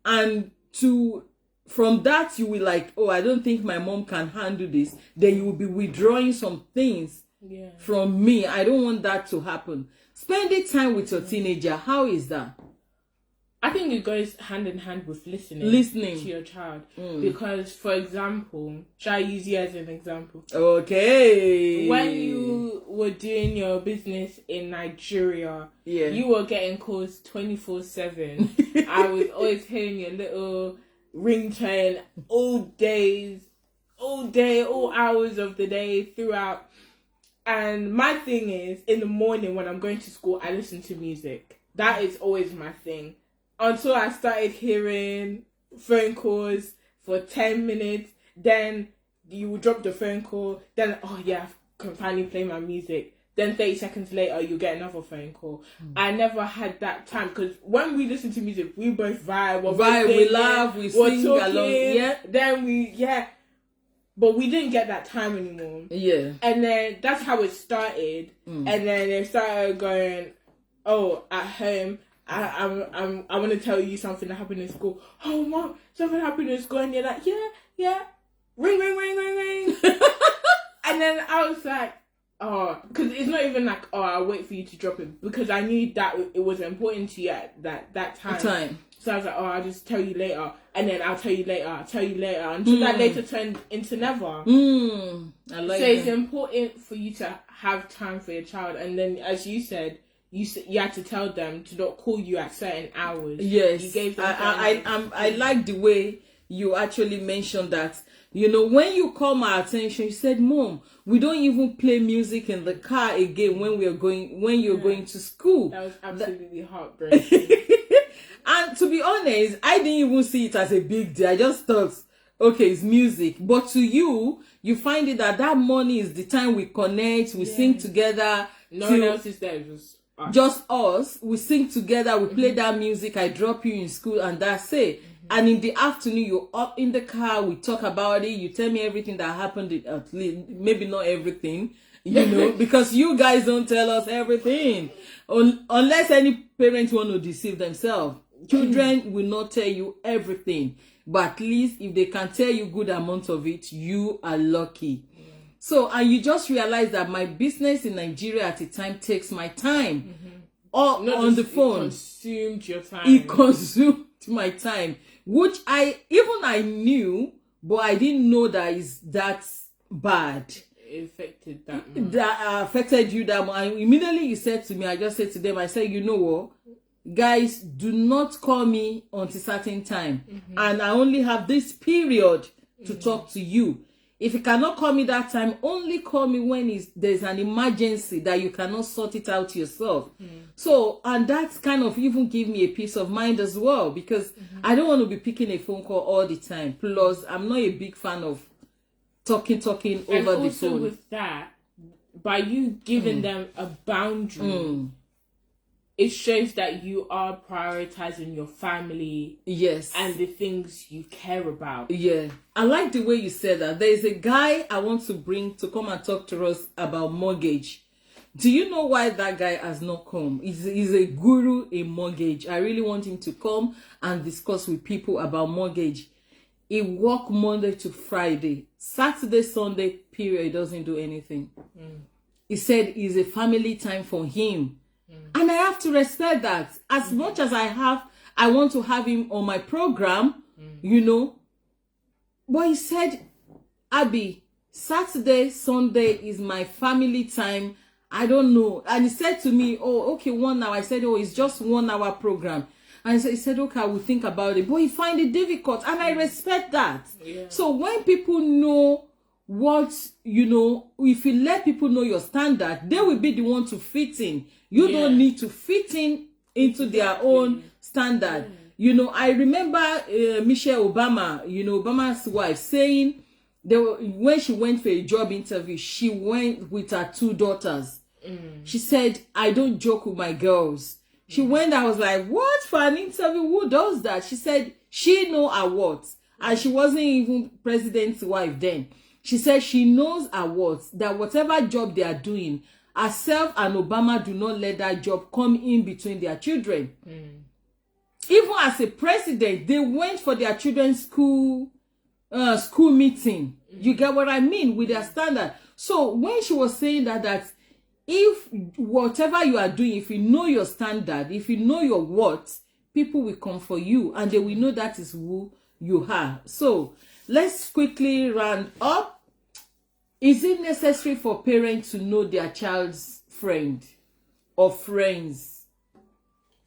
And from that, you will like, oh, I don't think my mom can handle this. Then you will be withdrawing some things from me. I don't want that to happen. Spending time with your teenager, how is that? I think it goes hand in hand with listening to your child. Because, for example, shall I use you as an example? Okay. When you were doing your business in Nigeria, you were getting calls 24/7. I was always hearing your little ringtone all day, all hours of the day throughout. And my thing is, in the morning when I'm going to school, I listen to music. That is always my thing. Until I started hearing phone calls for 10 minutes, then you will drop the phone call, then, oh yeah, I can finally play my music. Then 30 seconds later, you get another phone call. I never had that time, because when we listen to music, we both vibe, we laugh, we sing along, then but we didn't get that time anymore. Yeah. And then that's how it started. And then they started going, oh, at home, I want to tell you something that happened in school. Oh, Mom, something happened in school. And you're like, yeah. Ring, ring, ring, ring, ring. And then I was like, oh, because it's not even like, oh, I'll wait for you to drop it. Because I knew that it was important to you at that time. So I was like, oh, I'll just tell you later. And then I'll tell you later. Until that later turned into never. I like so it's important for you to have time for your child. And then, as you said, you had to tell them to not call you at certain hours. Yes. You gave them I like the way you actually mentioned that. You know, when you call my attention, you said, Mom, we don't even play music in the car again when you're going to school. That was absolutely heartbreaking. And to be honest, I didn't even see it as a big deal. I just thought, okay, it's music. But to you, you find it that morning is the time we connect, we sing together. No one else is there, just us. We sing together, we play that music, I drop you in school, and that's it. And in the afternoon, you're up in the car, we talk about it, you tell me everything that happened, at least, maybe not everything, you know, because you guys don't tell us everything. Unless any parents want to deceive themselves. Children will not tell you everything. But at least if they can tell you good amount of it, you are lucky. So, and you just realize that my business in Nigeria at the time takes my time. On the phone. It consumed your time. It consumed my time. Which I knew, but I didn't know that's bad. It affected that much. That affected you that much. And immediately you said to me, I just said to them, I said, you know what? Guys, do not call me until certain time. And I only have this period to talk to you. If you cannot call me that time, only call me when there's an emergency that you cannot sort it out yourself. So, and that's kind of even give me a peace of mind as well, because I don't want to be picking a phone call all the time. Plus, I'm not a big fan of talking over the phone. And with that, by you giving them a boundary, it shows that you are prioritizing your family. Yes. And the things you care about. Yeah. I like the way you said that. There is a guy I want to bring to come and talk to us about mortgage. Do you know why that guy has not come? He's a guru in mortgage. I really want him to come and discuss with people about mortgage. He works Monday to Friday. Saturday, Sunday, period, he doesn't do anything. He said it's a family time for him. And I have to respect that. As much as I want to have him on my program, you know. But he said, Abby, Saturday, Sunday is my family time. I don't know. And he said to me, oh, okay, 1 hour. I said, oh, it's just 1 hour program. And he said, okay, I will think about it. But he find it difficult. And I respect that. Yeah. So when people know what, you know, if you let people know your standard, they will be the one to fit in. You don't need to fit into their own standard. You know, I remember Michelle Obama, you know, Obama's wife, saying when she went for a job interview, she went with her 2 daughters. She said, I don't joke with my girls. She went, I was like, what, for an interview? Who does that? She said she know her what. And she wasn't even president's wife then. She said she knows her worth, that whatever job they are doing, herself and Obama do not let that job come in between their children. Even as a president, they went for their children's school meeting. You get what I mean? With their standard. So when she was saying that if whatever you are doing, if you know your standard, if you know your worth, people will come for you and they will know that is who you are. So let's quickly round up. Is it necessary for parents to know their child's friend or friends?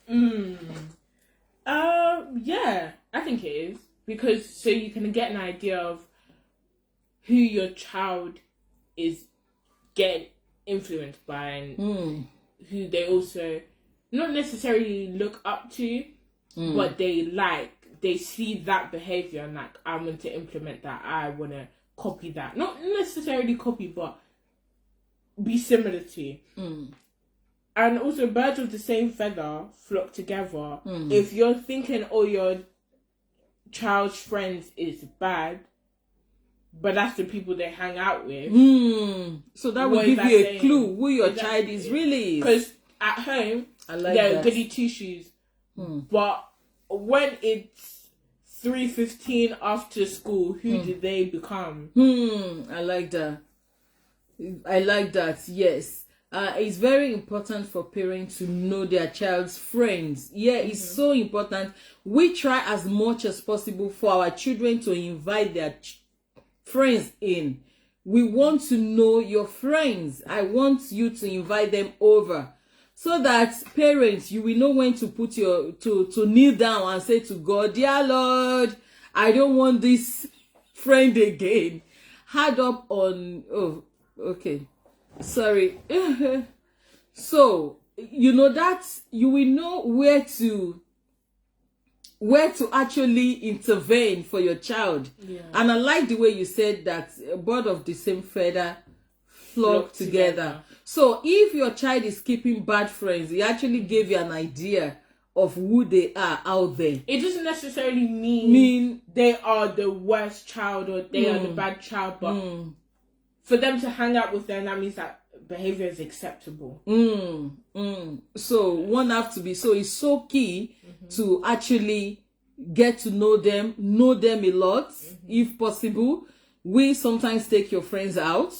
Yeah, I think it is, because so you can get an idea of who your child is getting influenced by and who they also not necessarily look up to, but they like. They see that behavior and like, I want to implement that. I want to copy that. Not necessarily copy, but be similar to. And also, birds of the same feather flock together. If you're thinking, oh, your child's friends is bad, but that's the people they hang out with. So that will give you a clue who your child is really. Because at home, they're goody two shoes. But when it's 3:15 after school, who do they become? I like that. I like that, yes. It's very important for parents to know their child's friends. Yeah, it's so important. We try as much as possible for our children to invite their friends in. We want to know your friends. I want you to invite them over, so that parents, you will know when to put your to kneel down and say to God, dear Lord, I don't want this friend again. Hard up on sorry. So you know that you will know where to actually intervene for your child. And I like the way you said that bird of the same feather flock together. So if your child is keeping bad friends, it actually gave you an idea of who they are out there. It doesn't necessarily mean they are the worst child or they are the bad child, but for them to hang out with them, that means that behavior is acceptable. So one have to be, so it's so key to actually get to know them a lot, if possible. We sometimes take your friends out.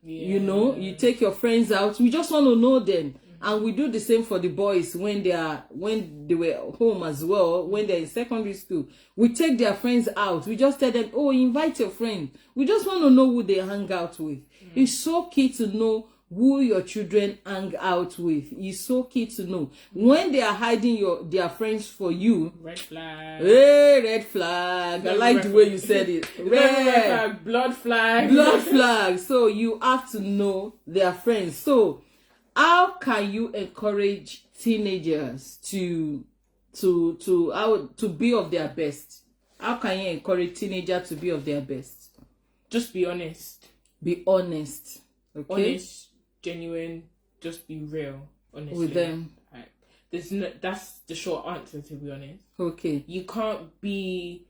You know, you take your friends out. We just want to know them. And we do the same for the boys when they were home as well, when they're in secondary school. We take their friends out. We just tell them, oh, invite your friend. We just want to know who they hang out with. It's so key to know who your children hang out with. It's so key to know. When they are hiding their friends for you. Red flag. Hey, red flag. I like the way you said it. Red flag. Blood flag. Blood flag. So you have to know their friends. So how can you encourage teenagers to be of their best? How can you encourage teenagers to be of their best? Just be honest. Be honest. Okay. Honest, genuine. Just be real. Honestly. With them. Right. That's the short answer, to be honest. Okay. You can't be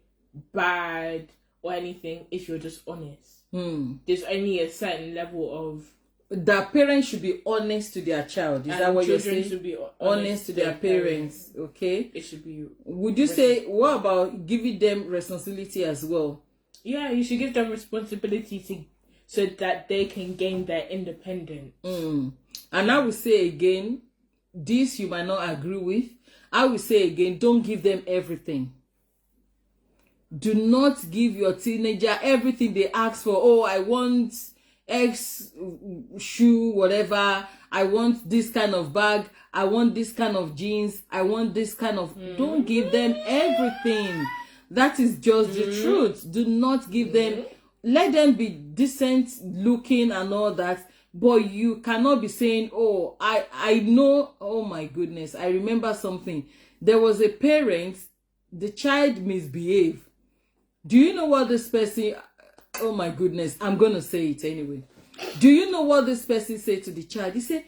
bad or anything if you're just honest. There's only a certain level of. That parents should be honest to their child. Is that what you're saying? Should be honest to their parents. Okay. It should be. Would you say, what about giving them responsibility as well? Yeah, you should give them responsibility so that they can gain their independence. And I will say again, this you might not agree with. I will say again, don't give them everything. Do not give your teenager everything they ask for. Oh, I want X shoe, whatever. I want this kind of bag. I want this kind of jeans. I want this kind of. Don't give them everything. That is just the truth. Do not give them. Let them be decent looking and all that. But you cannot be saying, oh, I know. Oh my goodness. I remember something. There was a parent, the child misbehaved. Do you know what this person, oh my goodness, I'm going to say it anyway. Do you know what this person said to the child? He said,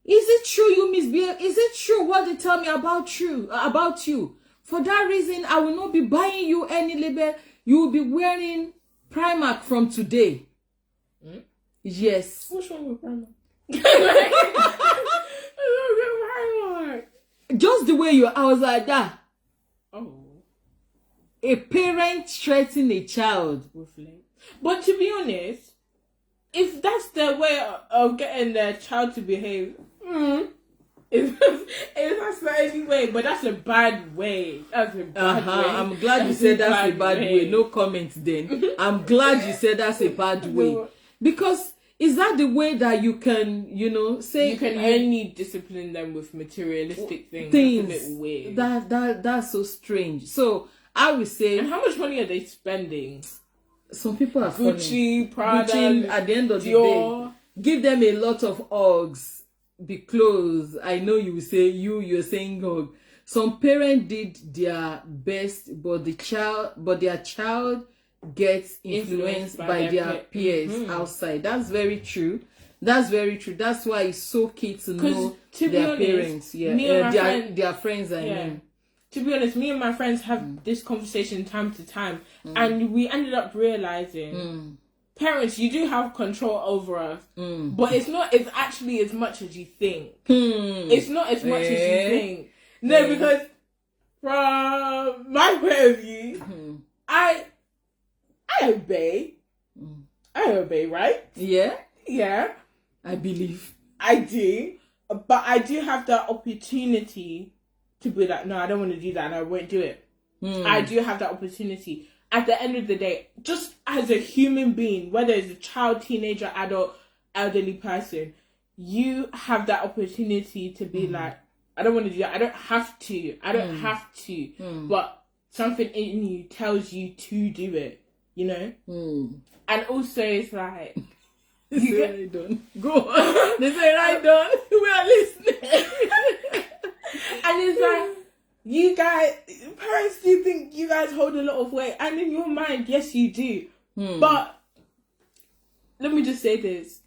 is it true you misbehave? Is it true what they tell me about you? For that reason, I will not be buying you any label. You will be wearing Primark from today. Yes. What's wrong with Primark? Just the way I was like that. Oh. A parent threatening a child. But to be honest, if that's the way of getting their child to behave, if that's the only way, but that's a bad way. That's a bad way. I'm glad you said that's a bad way. No comments then. I'm glad you said that's a bad way. Because is that the way that you can, say... You can only discipline them with materialistic things. That's a bit weird. That's so strange. So, I would say... And how much money are they spending? Some people are Gucci, Prada, Gucci, at the end of Dior. the day, give them a lot of hugs, be close. I know you will say you're saying hug. Some parents did their best, but their child gets influenced by their peers outside. That's very true. That's why it's so key to know their parents. Their friends. I mean. To be honest, me and my friends have this conversation time to time, and we ended up realizing, parents, you do have control over us, but it's actually as much as you think. It's not as much as you think. No, because from my point of view, I obey. I obey, right? Yeah. Yeah. I believe. I do. But I do have that opportunity to be like, no, I don't want to do that and I won't do it. I do have that opportunity. At the end of the day, just as a human being, whether it's a child, teenager, adult, elderly person, you have that opportunity to be like, I don't want to do that. I don't have to. But something in you tells you to do it, And also it's like... They say right done. Go on. They say right done. We are listening. And it's like, you guys, parents do think you guys hold a lot of weight. And in your mind, yes, you do. But let me just say this.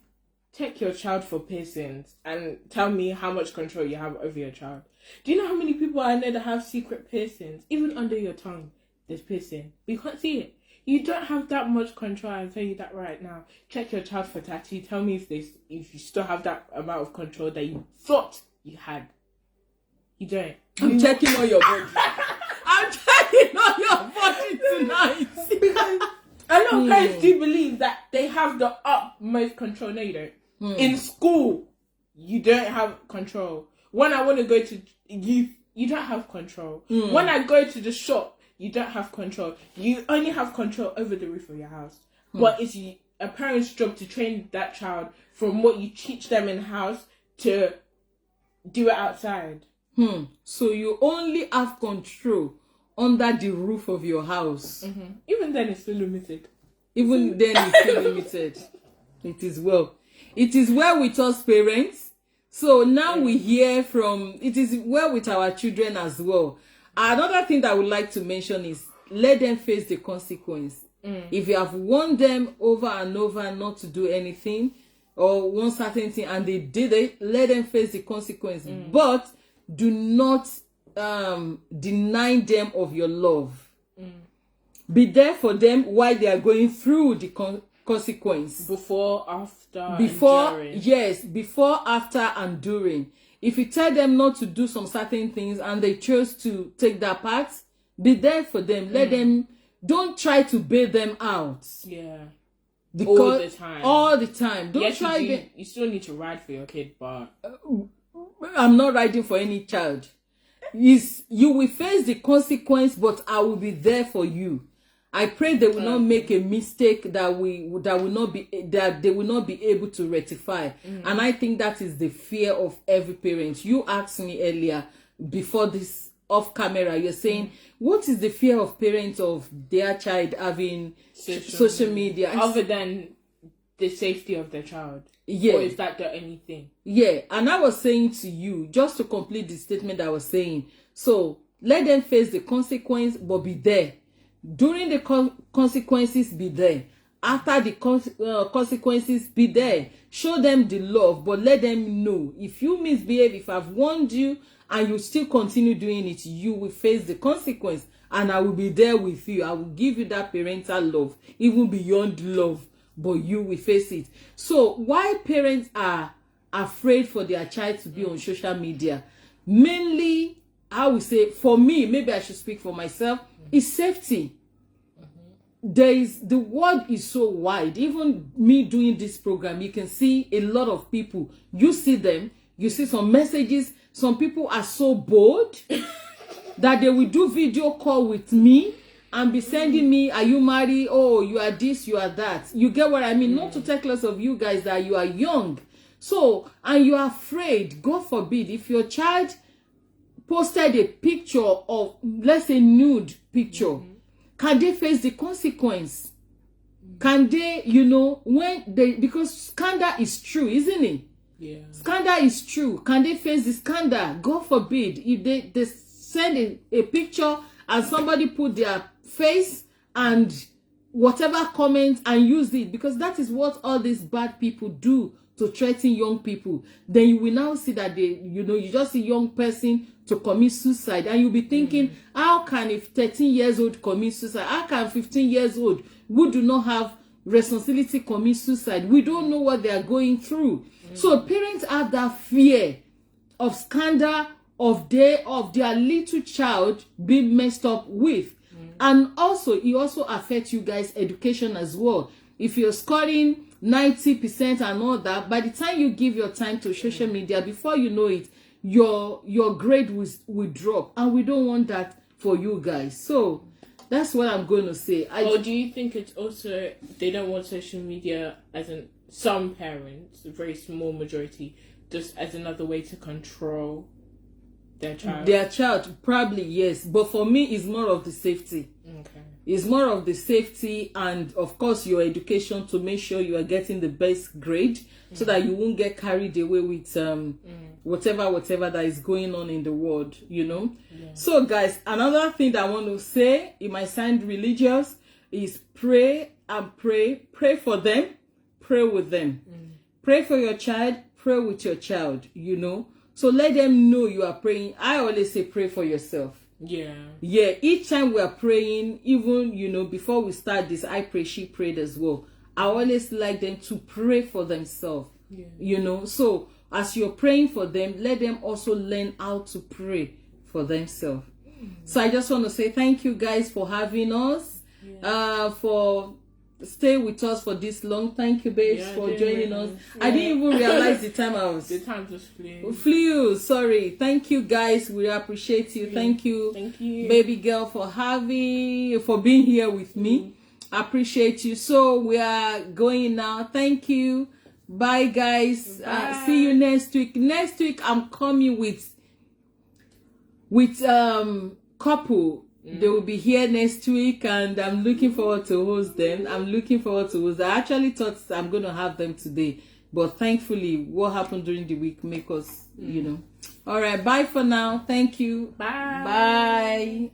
Check your child for piercings and tell me how much control you have over your child. Do you know how many people I know that have secret piercings? Even under your tongue, there's piercing. But you can't see it. You don't have that much control. I'll tell you that right now. Check your child for tattoo. Tell me if you still have that amount of control that you thought you had. You don't. I'm checking on your body. I'm checking on your body tonight. Because a lot of parents do believe that they have the utmost control. No, you don't. In school, you don't have control. When I want to go to youth, you don't have control. When I go to the shop, you don't have control. You only have control over the roof of your house. But it's a parent's job to train that child from what you teach them in house to do it outside. So you only have control under the roof of your house. Even then, it's still limited. Even then, it's still limited. It is well. It is well with us parents. So now we hear from, it is well with our children as well. Another thing that I would like to mention is let them face the consequence. If you have warned them over and over not to do anything or one certain thing and they did it, let them face the consequence. But do not deny them of your love. Be there for them while they are going through the consequence. Before, after, before, after, and during. If you tell them not to do some certain things and they chose to take that path, be there for them. Let them, don't try to bail them out. Yeah. Because all the time. Don't try. You still need to ride for your kid, but I'm not riding for any child. You will face the consequence, but I will be there for you. I pray they will not make a mistake that they will not be able to rectify. And I think that is the fear of every parent. You asked me earlier before this off camera, you're saying, what is the fear of parents of their child having social media? Other than the safety of their child. Yeah. Or is that the only thing? Yeah. And I was saying to you, just to complete the statement I was saying, so let them face the consequence, but be there. During the consequences, be there. After the consequences, be there. Show them the love, but let them know. If you misbehave, if I've warned you, and you still continue doing it, you will face the consequence. And I will be there with you. I will give you that parental love, even beyond love. but you will face it. So why parents are afraid for their child to be on social media, mainly, I would say, for me, maybe I should speak for myself, is safety. The world is so wide. Even me doing this program, you can see a lot of people. You see them, you see some messages. Some people are so bold that they will do video call with me and be sending me, are you married? Oh, you are this, you are that. You get what I mean? Not to take less of you guys that you are young. So, and you are afraid, God forbid, if your child posted a picture of, let's say, nude picture, can they face the consequence? Can they, when they, because scandal is true, isn't it? Yeah. Scandal is true. Can they face the scandal? God forbid, if they send a picture and somebody put their face and whatever comment and use it, because that is what all these bad people do to threaten young people. Then you will now see that you just see young person to commit suicide, and you'll be thinking, how can a 13 years old commit suicide? How can 15 years old who do not have responsibility commit suicide? We don't know what they are going through. So parents have that fear of scandal of their little child being messed up with. And also it also affects you guys' education as well. If you're scoring 90% and all that, by the time you give your time to social media, before you know it, your grade will drop, and we don't want that for you guys. So that's what I'm going to say. Or do you think it's also they don't want social media, as in some parents, a very small majority, just as another way to control their child? Their child, probably, yes. But for me, it's more of the safety. Okay. It's more of the safety and, of course, your education, to make sure you are getting the best grade so that you won't get carried away with whatever that is going on in the world, Yeah. So, guys, another thing that I want to say, it might sound religious, is pray and pray. Pray for them. Pray with them. Pray for your child. Pray with your child, So let them know you are praying. I always say pray for yourself. Yeah. Each time we are praying, even, before we start this, I pray, she prayed as well. I always like them to pray for themselves. Yeah. So as you're praying for them, let them also learn how to pray for themselves. So I just want to say thank you guys for having us, for stay with us for this long. Thank you, babes, for joining us. I didn't even realize the time the time just flew. Sorry. Thank you, guys. We appreciate you. Thank you, baby girl, for being here with me. Appreciate you. So we are going now. Thank you. Bye, guys. See you next week. Next week I'm coming with couple. They will be here next week, and I'm looking forward to host them. I actually thought I'm going to have them today, but thankfully what happened during the week make us, All right, bye for now. Thank you. Bye. Bye.